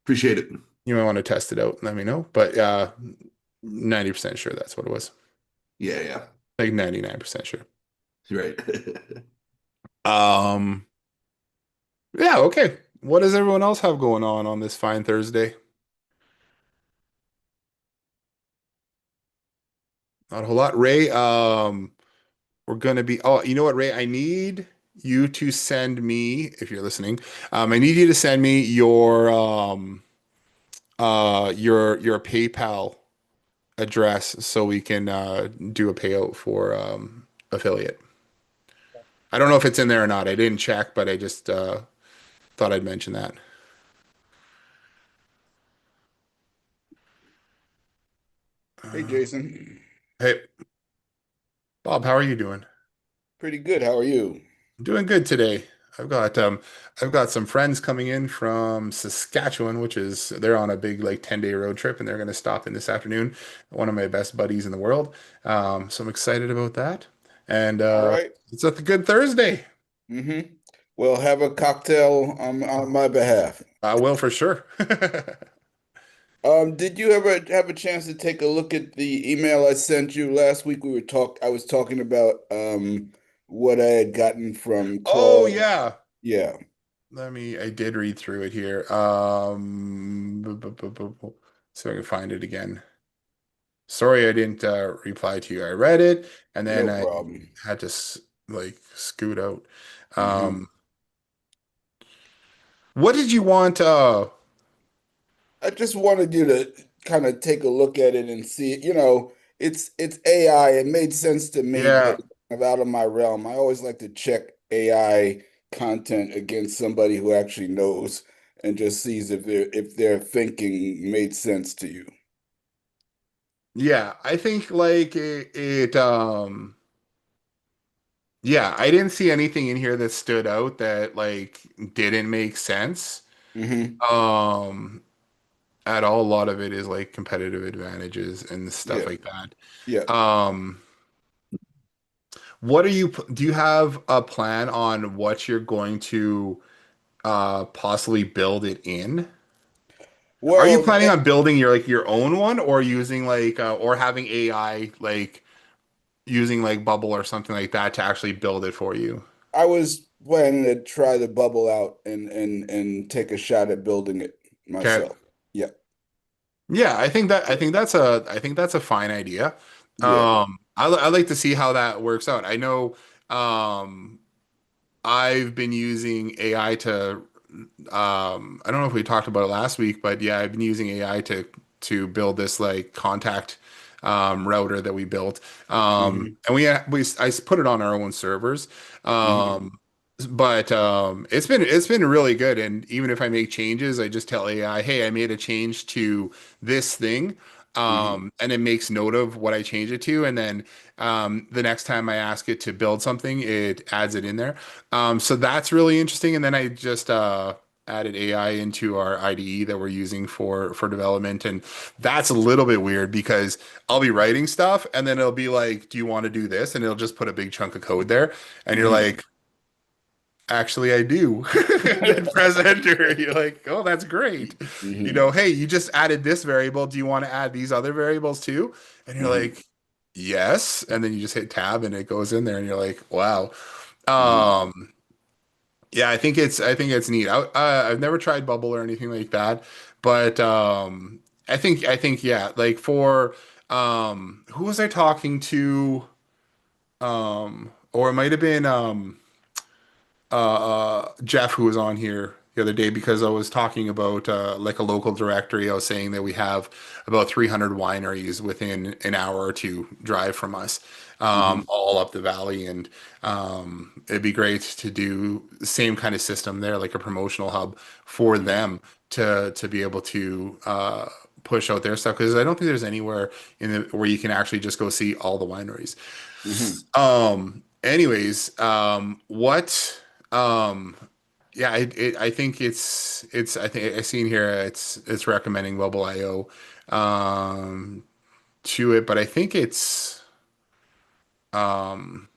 Appreciate it. You might want to test it out and let me know, but 90% sure that's what it was. Yeah. Yeah. Like 99% sure. Right. Um, yeah, okay. What does everyone else have going on this fine Thursday? Not a whole lot. Ray, we're gonna be, oh, you know what, Ray? I need you to send me, if you're listening, I need you to send me your PayPal address so we can do a payout for affiliate. I don't know if it's in there or not. I didn't check, but I just thought I'd mention that. Hey, Uh, Jason. hey, Bob, how are you doing? Pretty good. How are you? I'm doing good today. I've got some friends coming in from Saskatchewan, which is they're on a big like 10-day road trip and they're going to stop in this afternoon. One of my best buddies in the world. So I'm excited about that. And All right. it's a good Thursday. Mm-hmm. Well, have a cocktail on my behalf. I will for sure. Did you ever have a chance to take a look at the email I sent you last week? I was talking about what I had gotten from Oh Claude. yeah. Yeah. I did read through it here. So I can find it again. Sorry, I didn't reply to you. I read it and then No I problem. had to like scoot out. Hmm. Um, what did you want? I just wanted you to kind of take a look at it and see, it's AI. It made sense to me, but Yeah, it's kind of out of my realm. I always like to check AI content against somebody who actually knows and just sees if their thinking made sense to you. yeah. I think like yeah, I didn't see anything in here that stood out that like didn't make sense. Hmm. Um, at all. A lot of it is like competitive advantages and stuff Yeah, like that. yeah. Um, what are you, do you have a plan on what you're going to possibly build it in? Are you Well, planning on building your own one or using like or having AI like using like Bubble or something like that to actually build it for you? I was planning to try the bubble out and take a shot at building it Okay. myself. Yeah, Yeah, I think that's a fine idea. yeah. I like to see how that works out. I know um I've been using AI to I don't know if we talked about it last week, but yeah, I've been using AI to build this like contact router that we built. Hmm. And I put it on our own servers. Hmm. Um but it's been really good. And even if I make changes, I just tell AI, hey, I made a change to this thing. Hmm. And it makes note of what I change it to, and then the next time I ask it to build something, it adds it in there. So that's really interesting. And then I just added AI into our IDE that we're using for development, and that's a little bit weird because I'll be writing stuff, and then it'll be like, "Do you want to do this?" And it'll just put a big chunk of code there, and you're Hmm. like, actually I do. And then press enter. You're like, oh, that's great. Hmm. Hey, you just added this variable. Do you want to add these other variables too? And you're Hmm. like, yes. And then you just hit tab and it goes in there and you're like, wow. Hmm. Um, yeah, I think it's neat. I've never tried Bubble or anything like that, but I think yeah, like for who was I talking to? Or it might have been Jeff, who was on here the other day, because I was talking about like a local directory. I was saying that we have about 300 wineries within an hour or two drive from us, Hmm. all up the valley, and it'd be great to do the same kind of system there, like a promotional hub for them to be able to push out their stuff, because I don't think there's anywhere in the where you can actually just go see all the wineries. Hmm. Anyways, what, um, yeah, I think I think I seen here it's recommending Bubble IO, to it, but um,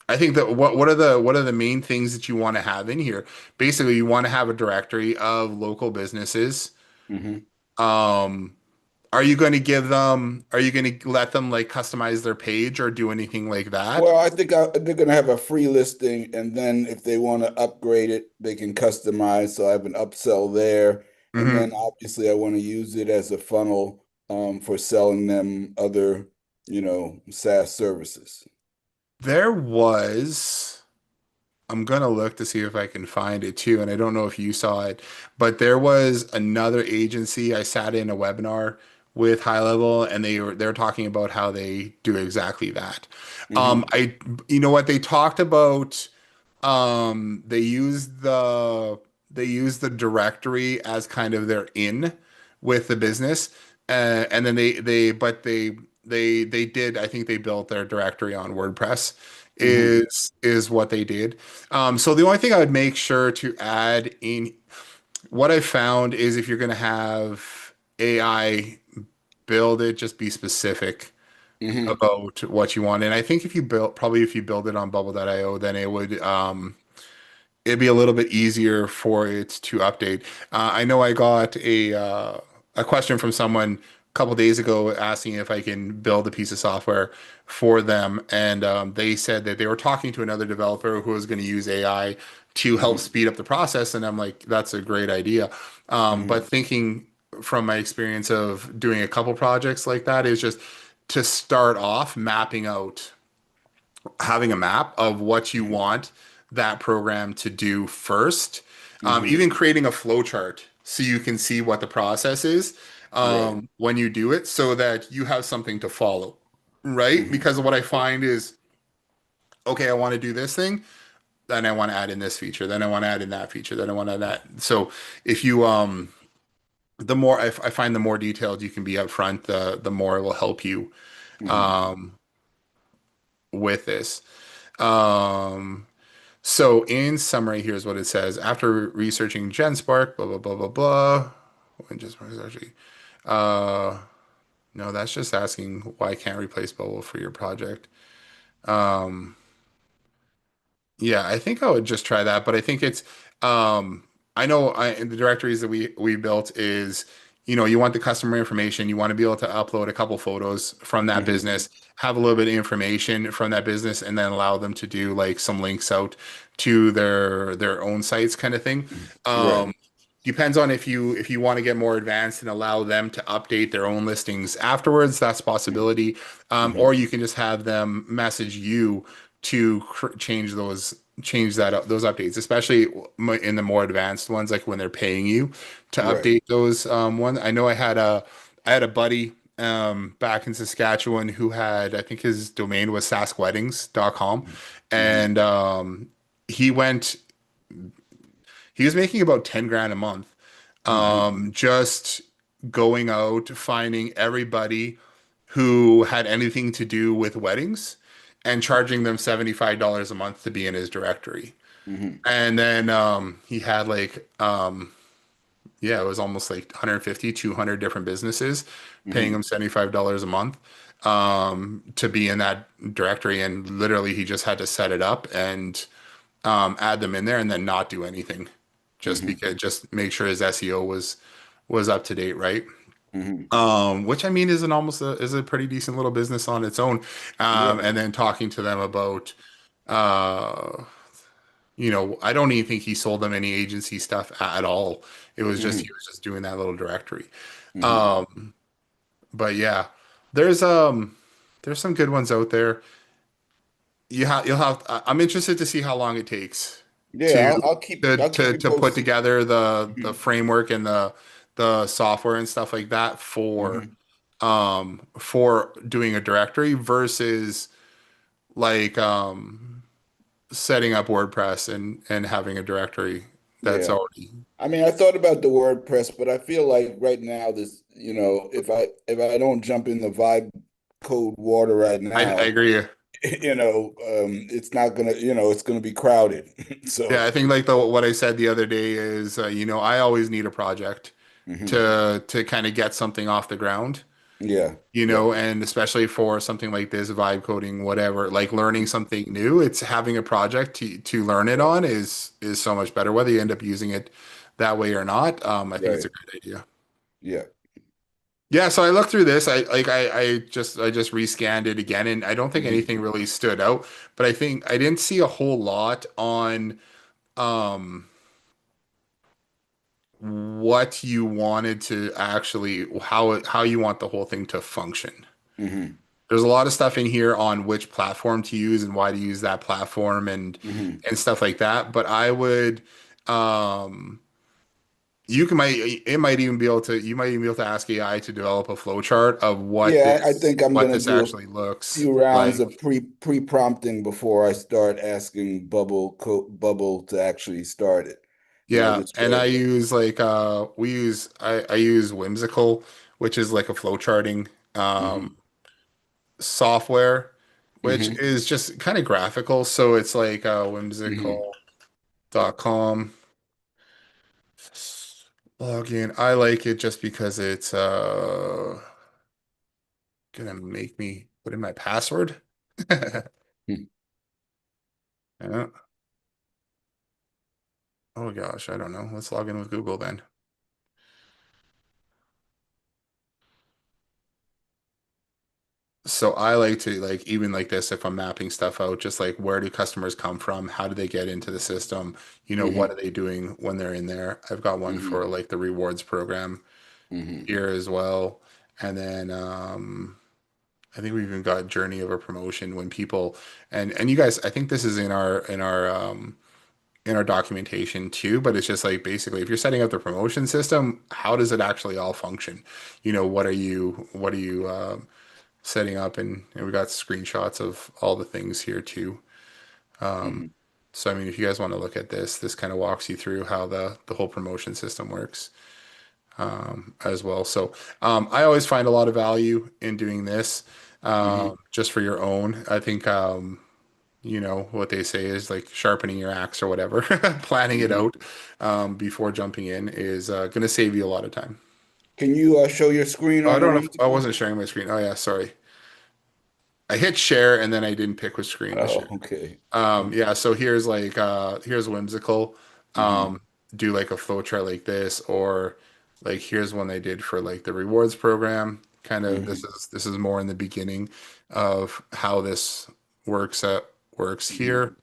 I think that what are the main things that you want to have in here? Basically, you want to have a directory of local businesses. Hmm. Um, are you going to let them like customize their page or do anything like that? Well, I think they're going to have a free listing, and then if they want to upgrade it, they can customize. So I have an upsell there, and then Mhm. obviously I want to use it as a funnel for selling them other, SaaS services. There was, I'm gonna look to see if I can find it too, and I don't know if you saw it, but there was another agency I sat in a webinar with High Level, and they're talking about how they do exactly that. Hmm. I You know what they talked about, they use the directory as kind of their in with the business, and then they did. I think they built their directory on WordPress. Hmm. Is what they did. So the only thing I would make sure to add in, what I found is, if you're going to have AI build it, just be specific Hmm. about what you want. And I think if you build it on bubble.io, then it'd be a little bit easier for it to update. I know I got a question from someone a couple days ago asking if I can build a piece of software for them, and they said that they were talking to another developer who was going to use AI to help Hmm. speed up the process, and I'm like, that's a great idea. But Hmm. thinking from my experience of doing a couple projects like that is just to start off mapping out, having a map of what you want that program to do first, Hmm. even creating a flow chart so you can see what the process is, Right. when you do it, so that you have something to follow, right? Hmm. Because what I find is, okay, I want to do this thing, then I want to add in this feature, then I want to add in that feature, then I want to add that. So if you the more I find the more detailed you can be up front, the more it will help you Hmm. um, with this. Um, So, in summary, here's what it says. After researching GenSpark, blah, blah, blah, blah, blah. When GenSpark is actually, uh, no, that's just asking why I can't replace Bubble for your project. Um, yeah, I think I would just try that, but I think um I know in the directories that we built is, you want the customer information, you want to be able to upload a couple photos from that Hmm. business, have a little bit of information from that business, and then allow them to do like some links out to their own sites kind of thing. Right. Um Depends on if you want to get more advanced and allow them to update their own listings afterwards, that's a possibility. Hmm. Or you can just have them message you to change those updates, especially in the more advanced ones, like when they're paying you to Right. update those ones. I know I had a buddy back in Saskatchewan who had, I think his domain was saskweddings.com, Hmm. and he went he was making about 10 grand a month, Mhm. just going out, finding everybody who had anything to do with weddings and charging them $75 a month to be in his directory. Hmm. And then he had like yeah, it was almost like 150, 200 different businesses paying Hmm. him $75 a month to be in that directory. And literally, he just had to set it up and add them in there and then not do anything, just Hmm. because just make sure his SEO was up to date, right? Hmm. Which I mean is an almost is a pretty decent little business on its own. Yeah. And then talking to them about uh, I don't even think he sold them any agency stuff at all. It was just he Hmm. was just doing that little directory. Hmm. Um, but yeah, there's there's some good ones out there. You'll have I'm interested to see how long it takes Yeah, to I'll keep you to put posted. together the Hmm. framework and the software and stuff like that Hmm. for doing a directory versus like setting up WordPress and having a directory that's Yeah. already. I mean, I thought about the WordPress, but I feel like right now this, if I don't jump in the vibe code water right I now, agree. it's not gonna, it's gonna be crowded. Yeah, So, I think like the what I said the other day is I always need a project mhm. to kind of get something off the ground. Yeah, yeah, And especially for something like this, vibe coding, whatever, like learning something new, it's having a project to learn it right, on is so much better, whether you end up using it that way or not. I think it's right, a great idea. yeah. Yeah, so I looked through this. I just rescanned it again, and I don't think Hmm. anything really stood out. But I think I didn't see a whole lot on um what you wanted to actually how you want the whole thing to function. Hmm. There's a lot of stuff in here on which platform to use and why to use that platform Hmm. and stuff like that. But I would um you can might it might even be able to you might even be able to ask AI to develop a flow chart of Yeah, I think I'm what gonna this do a actually looks few rounds like. of pre-prompting before I start asking Bubble to actually start it. Yeah, This and I way. use like I use Whimsical, which is like a flow charting Hmm. software, which Hmm. is just kind of graphical. So it's like Hmm. whimsical.com login. I like it just because it's gonna make me put in my password. Yeah. Oh gosh, I don't know. Let's log in with Google then. So I like to like even like this if I'm mapping stuff out, just like where do customers come from? How do they get into the system? What are Hmm. they doing when they're in there? I've got one for Hmm. like the rewards program Hmm. here as well. And then I think we've even got journey of a promotion when people and you guys, I think this is in our documentation too, but it's just like basically if you're setting up the promotion system, how does it actually all function? What are you setting up and we got screenshots of all the things here too. Hmm. So I mean if you guys want to look at this kind of walks you through how the whole promotion system works as well. So I always find a lot of value in doing this Hmm. just for your own. I think what they say is like sharpening your axe or whatever, planning it Hmm. out before jumping in is going to save you a lot of time. Can you show your screen Oh, I on the don't know. I Whimsical? wasn't sharing my screen. Oh yeah, sorry. I hit share and then I didn't pick which screen to Oh, share. okay. Yeah, so here's like here's whimsical. Hmm. Do like a flow chart like this, or like here's one they did for like the rewards program. Kind of Hmm. this is more in the beginning of how this works Hmm. here.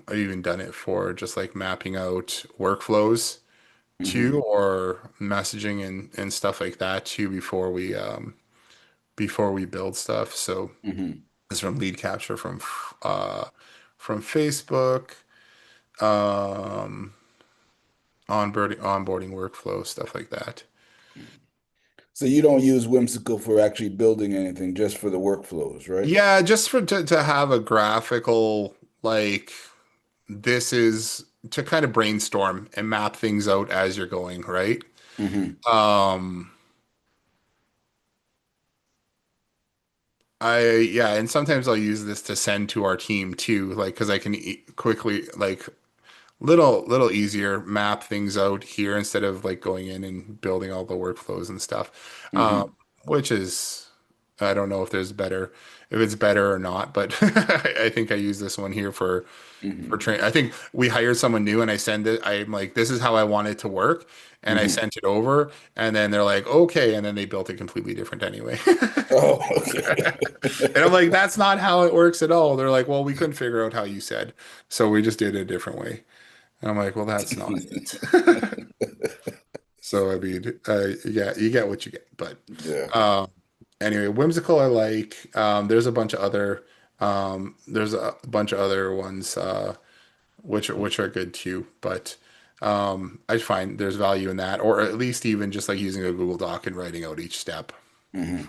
I've even done it for just like mapping out workflows too, Hmm. or messaging and stuff like that too before we build stuff. So Hmm. this is from lead capture uh from Facebook, um onboarding workflow, stuff like that. So you don't use Whimsical for actually building anything, just for the workflows, right? Yeah, just to have a graphical like this is to kind of brainstorm and map things out as you're going, right? Hmm. Um, yeah, and sometimes I'll use this to send to our team too, like because I can quickly like little easier map things out here instead of like going in and building all the workflows and stuff. Hmm. Which is I don't know if it's better or not, but I think I use this one here for Hmm. train. I think we hired someone new and I send it. I'm like, this is how I want it to work. And I Hmm. sent it over and then they're like, okay. And then they built it completely different anyway. Oh, okay. And I'm like, that's not how it works at all. They're like, well, we couldn't figure out how you said. So we just did it a different way. And I'm like, well, that's not it. So I mean, yeah, you get what you get. But Yeah. um, anyway, whimsical I like. There's a bunch of other ones which are good too. But I find there's value in that, or at least even just like using a Google Doc and writing out each step, Hmm.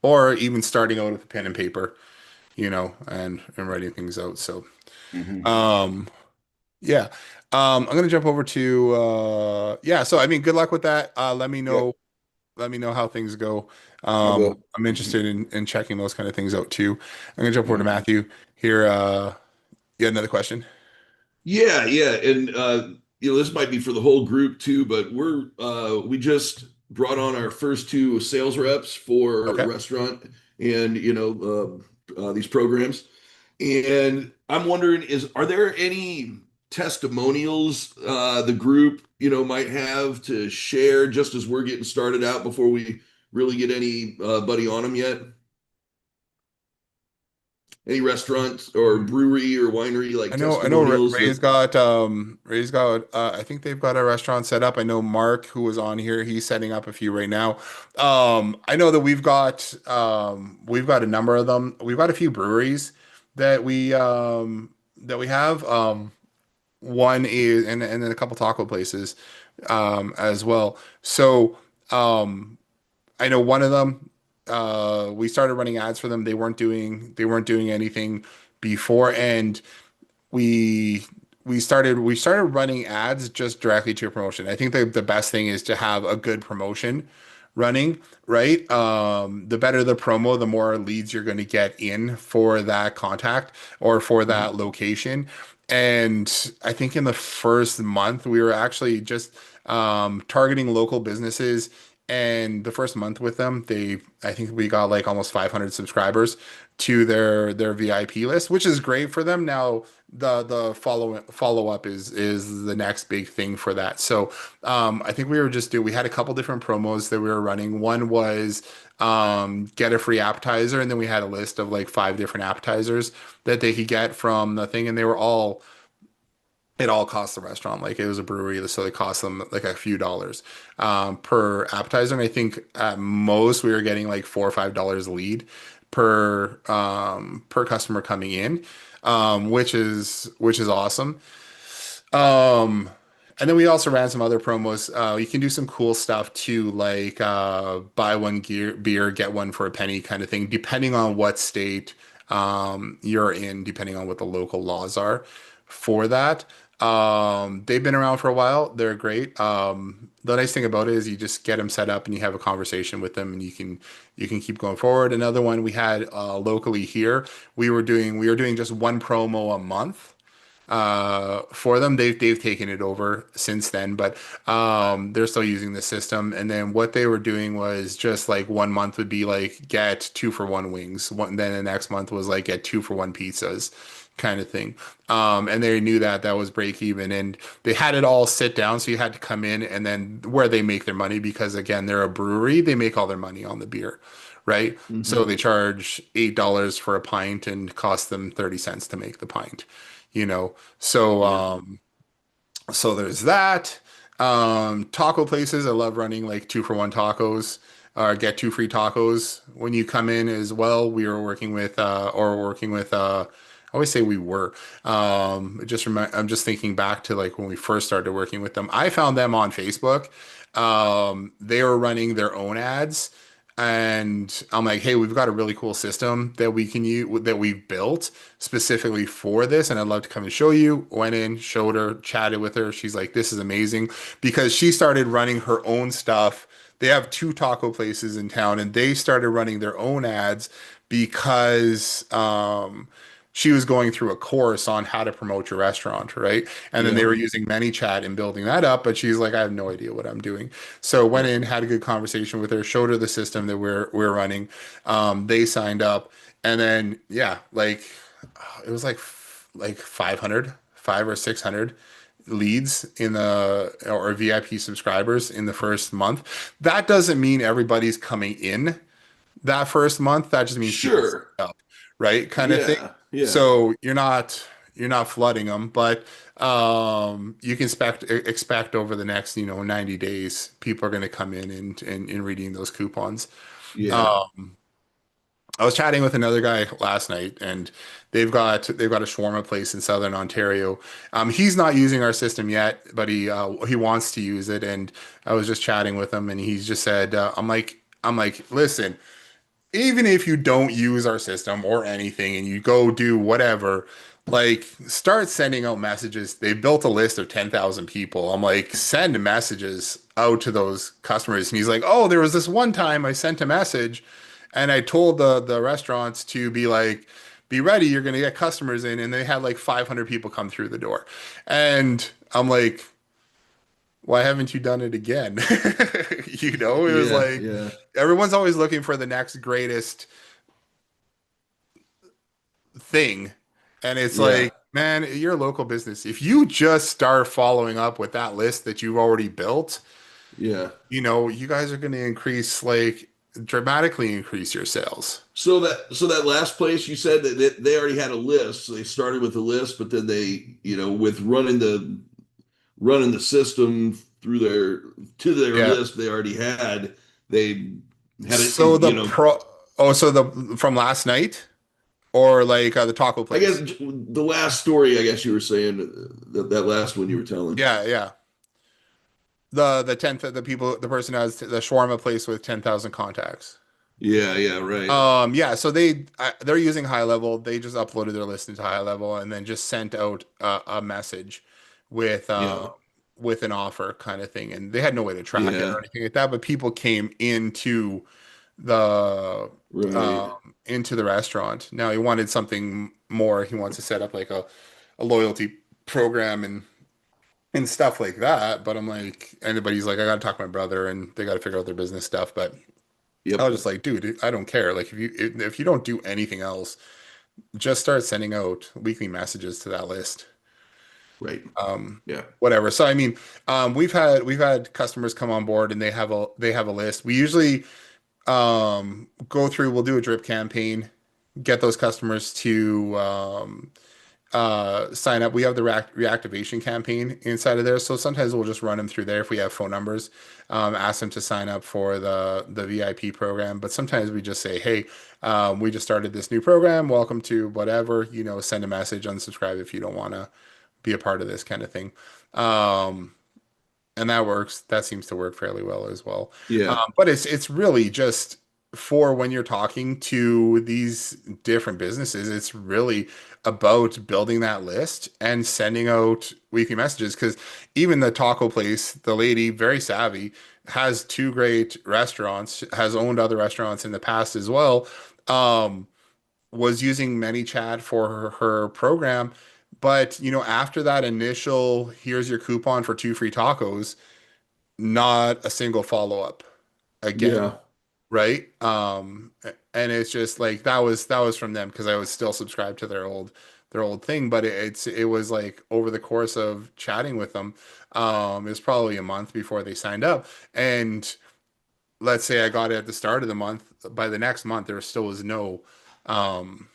or even starting out with a pen and paper, and writing things out. So Hmm. um, yeah. I'm gonna jump over to yeah, so I mean good luck with that. Yep, Let me know how things go. I will. I'm interested in checking those kind of things out too. I'm gonna jump over to Hmm. Matthew here. You had another question? Yeah, yeah, and this might be for the whole group too, but we just brought on our first two sales reps for Okay. restaurant and these programs, and I'm wondering are there any testimonials the group might have to share just as we're getting started out before we really get any buddy on them yet? Any restaurant or brewery or winery like I know testimonials Ray's that got I think they've got a restaurant set up. I know Mark who was on here, he's setting up a few right now. I know that we've got a number of them. We've got a few breweries that we have. One is and then a couple taco places as well. So I know one of them we started running ads for them. They weren't doing anything before, and we we started running ads just directly to your promotion. I think the best thing is to have a good promotion running, right? The better the promo, the more leads you're going to get in for that contact or for that Mhm. location. And I think in the first month, we were actually just targeting local businesses. And the first month with them, I think we got like almost 500 subscribers to their VIP list, which is great for them. Now, the follow up is the next big thing for that. So I think we had a couple different promos that we were running. One was get a free appetizer, and then we had a list of like five different appetizers that they could get from the thing, and it all cost the restaurant like it was a brewery, so it cost them like a few dollars per appetizer. And I think at most we were getting like $4 or $5 lead per customer coming in, which is awesome. Um, and then we also ran some other promos. You can do some cool stuff too, like buy one beer, get one for a penny kind of thing, depending on what state you're in, depending on what the local laws are for that. They've been around for a while. They're great. The nice thing about it is you just get them set up and you have a conversation with them and you can keep going forward. Another one we had locally here, we were doing just one promo a month for them. They've taken it over since then, but they're still using the system. And then what they were doing was just like one month would be like get 2 for 1 wings. Then the next month was like get 2 for 1 pizzas, kind of thing. And they knew that was break even, and they had it all sit down. So you had to come in, and then where they make their money, because again they're a brewery, they make all their money on the beer. Right. So Mhm. they charge $8 for a pint and cost them 30 cents to make the pint, you know. So Yeah. so there's that. Taco places, I love running like 2 for 1 tacos or get two free tacos when you come in as well. We were working with I always say we were. I'm just thinking back to like when we first started working with them. I found them on Facebook. They were running their own ads and I'm like, hey, we've got a really cool system that we can use that we've built specifically for this, and I'd love to come and show you. Went in, showed her, chatted with her. She's like, this is amazing because she started running her own stuff. They have two taco places in town, and they started running their own ads because she was going through a course on how to promote your restaurant, right? And then they Yeah. were using ManyChat and building that up, but she's like, I have no idea what I'm doing. So went Yeah. in, had a good conversation with her, showed her the system that we're running. They signed up, and then yeah, like it was like 500, 500 or 600 leads in the or VIP subscribers in the first month. That doesn't mean everybody's coming in that first month. That just means people sign Sure. up, right? Kind of thing. Yeah. Yeah. So you're not flooding them, but you can expect over the next 90 days people are going to come in and redeem those coupons. Yeah. Um, I was chatting with another guy last night, and they've got a shawarma place in Southern Ontario. He's not using our system yet, but he wants to use it. And I was just chatting with him, and he's just said, I'm like, listen, even if you don't use our system or anything and you go do whatever, like start sending out messages. They built a list of 10,000 people. I'm like, send messages out to those customers. And he's like, oh, there was this one time I sent a message and I told the restaurants to be like, be ready, you're going to get customers in. And they had like 500 people come through the door. And I'm like, why haven't you done it again? It was Yeah. like Yeah. everyone's always looking for the next greatest thing. And it's Yeah. like, man, you're a local business. If you just start following up with that list that you've already built, Yeah. you guys are going to dramatically increase your sales. So that last place you said that they already had a list. So they started with a list, but then they, with running the system through their Yeah. list they already had, they had it, So so the from last night or like the taco I guess place. the last story, I guess you were saying that last one you were telling. Yeah, yeah. The person has the shawarma place with 10,000 contacts. Yeah, yeah, right. Yeah, so they're using high level. They just uploaded their list into high level and then just sent out a message with Yeah, with an offer kind of thing. And they had no way to track it yeah, or anything like that, but people came the right. into the restaurant. Now he wanted something more. He wants to set up like a loyalty program and stuff like that. But I'm like, anybody's like, I got to talk to my brother and they got to figure out their business stuff. But I Yep, was just like, dude, I don't care. Like if you don't do anything else, just start sending out weekly messages to that list. right. Um, Yeah, Whatever. So I mean, we've had customers come on board and they have a list. We usually go through. We'll do a drip campaign, get those customers to sign up. We have the reactivation campaign inside of there, so sometimes we'll just run them through there if we have phone numbers. Ask them to sign up for the VIP program, but sometimes we just say, hey, we just started this new program. Welcome to whatever. Send a message, unsubscribe if you don't want to be a part of this kind of thing. Um, and that works. That seems to work fairly well as well. yeah, But it's really just for when you're talking to these different businesses, it's really about building that list and sending out weekly messages. Because even the taco place, the lady, very savvy, has two great restaurants, has owned other restaurants in the past as well. Um, was using ManyChat for her program. But after that initial, here's your coupon for two free tacos, not a single follow-up again, yeah, right? And it's just like that was from them because I was still subscribed to their old thing, but it was like over the course of chatting with them, it was probably a month before they signed up. And let's say I got it at the start of the month, by the next month there still was um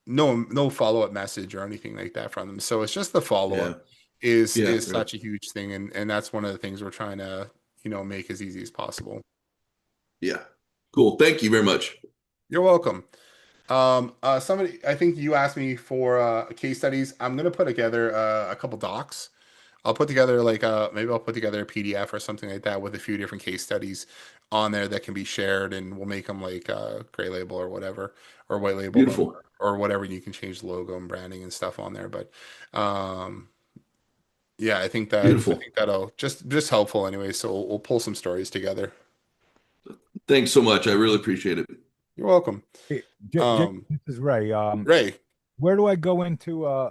no follow-up message or anything like that from them. So it's just the yeah, follow-up is yeah, is yeah. such a huge thing, and that's one of the things we're trying to make as easy as possible. Yeah. Cool. Thank you very much. You're welcome. Somebody, I think you asked me for case studies. I'm gonna put together a couple docs I'll put together like maybe I'll put together a PDF or something like that with a few different case studies on there that can be shared, and we'll make them like gray label or whatever, or white label them, Beautiful. or whatever. You can change the logo and branding and stuff on there. But um, yeah, I Beautiful. think that'll just helpful anyway. So we'll pull some stories together. Thanks so much. I really appreciate it. You're welcome. Hey, Um, this is Ray. Ray. Where do I go into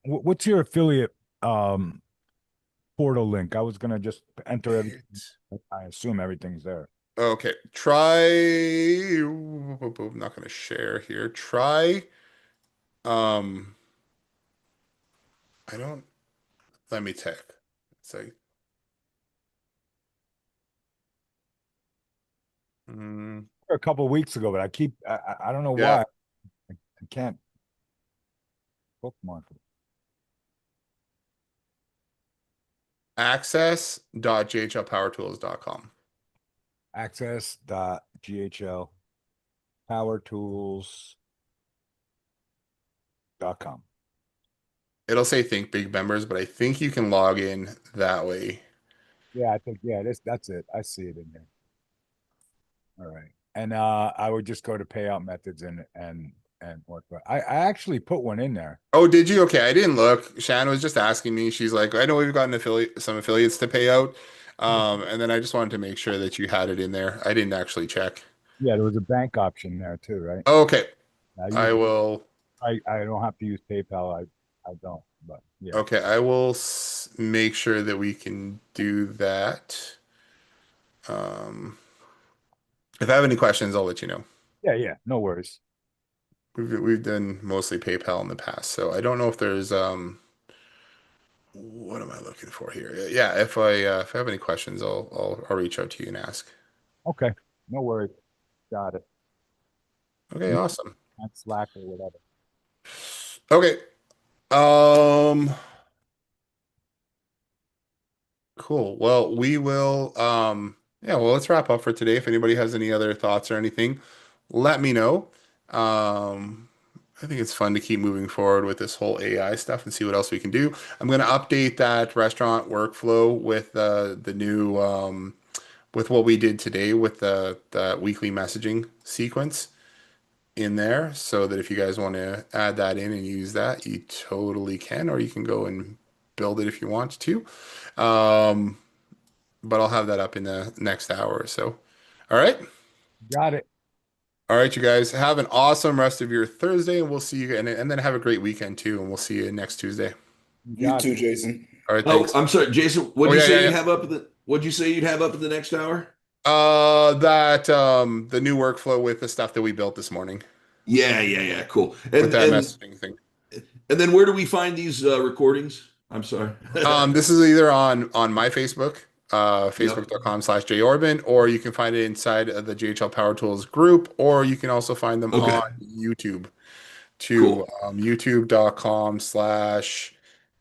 what's your affiliate portal link? I was gonna just enter everything. I assume everything's there. Okay, try. I'm not going to share here. Try. Um, I don't. Let me check. It's like, mm, A couple of weeks ago, but I don't know yeah, why I can't bookmark it. access.ghlpowertools.com. Access.ghl powertools.com. It'll say think big members, but I think you can log in that way. Yeah, I think that's it. I see it in there. All right. And I would just go to payout methods and work. But I actually put one in there. Oh, did you? Okay, I didn't look. Shannon was just asking me. She's like, I know we've got some affiliates to pay out. And then I just wanted to make sure that you had it in there. I didn't actually check. Yeah, there was a bank option there too, right? Okay, I I use will. I don't have to use PayPal. I don't, but yeah. Okay, I will make sure that we can do that. Um, if I have any questions, I'll let you know. Yeah, no worries. We've done mostly PayPal in the past, so I don't know if there's what am I looking for here? Yeah, if I have any questions, I'll reach out to you and ask. Okay, no worries. Got it. Okay, awesome. On Slack or whatever. Okay. Um, cool. Well, we will yeah, well, let's wrap up for today. If anybody has any other thoughts or anything, let me know. I think it's fun to keep moving forward with this whole AI stuff and see what else we can do. I'm going to update that restaurant workflow with the new with what we did today with the weekly messaging sequence in there, so that if you guys want to add that in and use that, you totally can, or you can go and build it if you want to. Um, but I'll have that up in the next hour or so. All right. Got it. All right, you guys have an awesome rest of your Thursday, and we'll see you, and then have a great weekend too, and we'll see you next Tuesday. You You got too, it. Jason. All right, Oh, thanks. I'm sorry, Jason. Oh yeah, yeah, yeah. What'd you say you'd have up in the next hour? That the new workflow with the stuff that we built this morning Yeah. Cool. with that messaging thing. And then where do we find these recordings? I'm sorry. This is either on my Facebook, Yep. facebook.com/jorban, or you can find it inside of the GHL Power Tools group, or you can also find them on Okay. YouTube to Cool. youtube.com/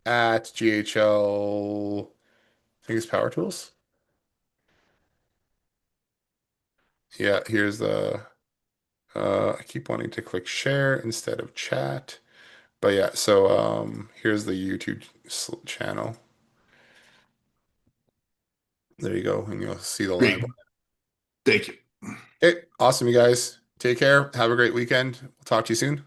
at GHL, I think it's Power Tools. Yeah, here's the I keep wanting to click share instead of chat. But yeah, so here's the YouTube channel. There you go, and you'll see the live Great. one. Thank you. Okay, awesome, you guys. Take care. Have a great weekend. We'll talk to you soon.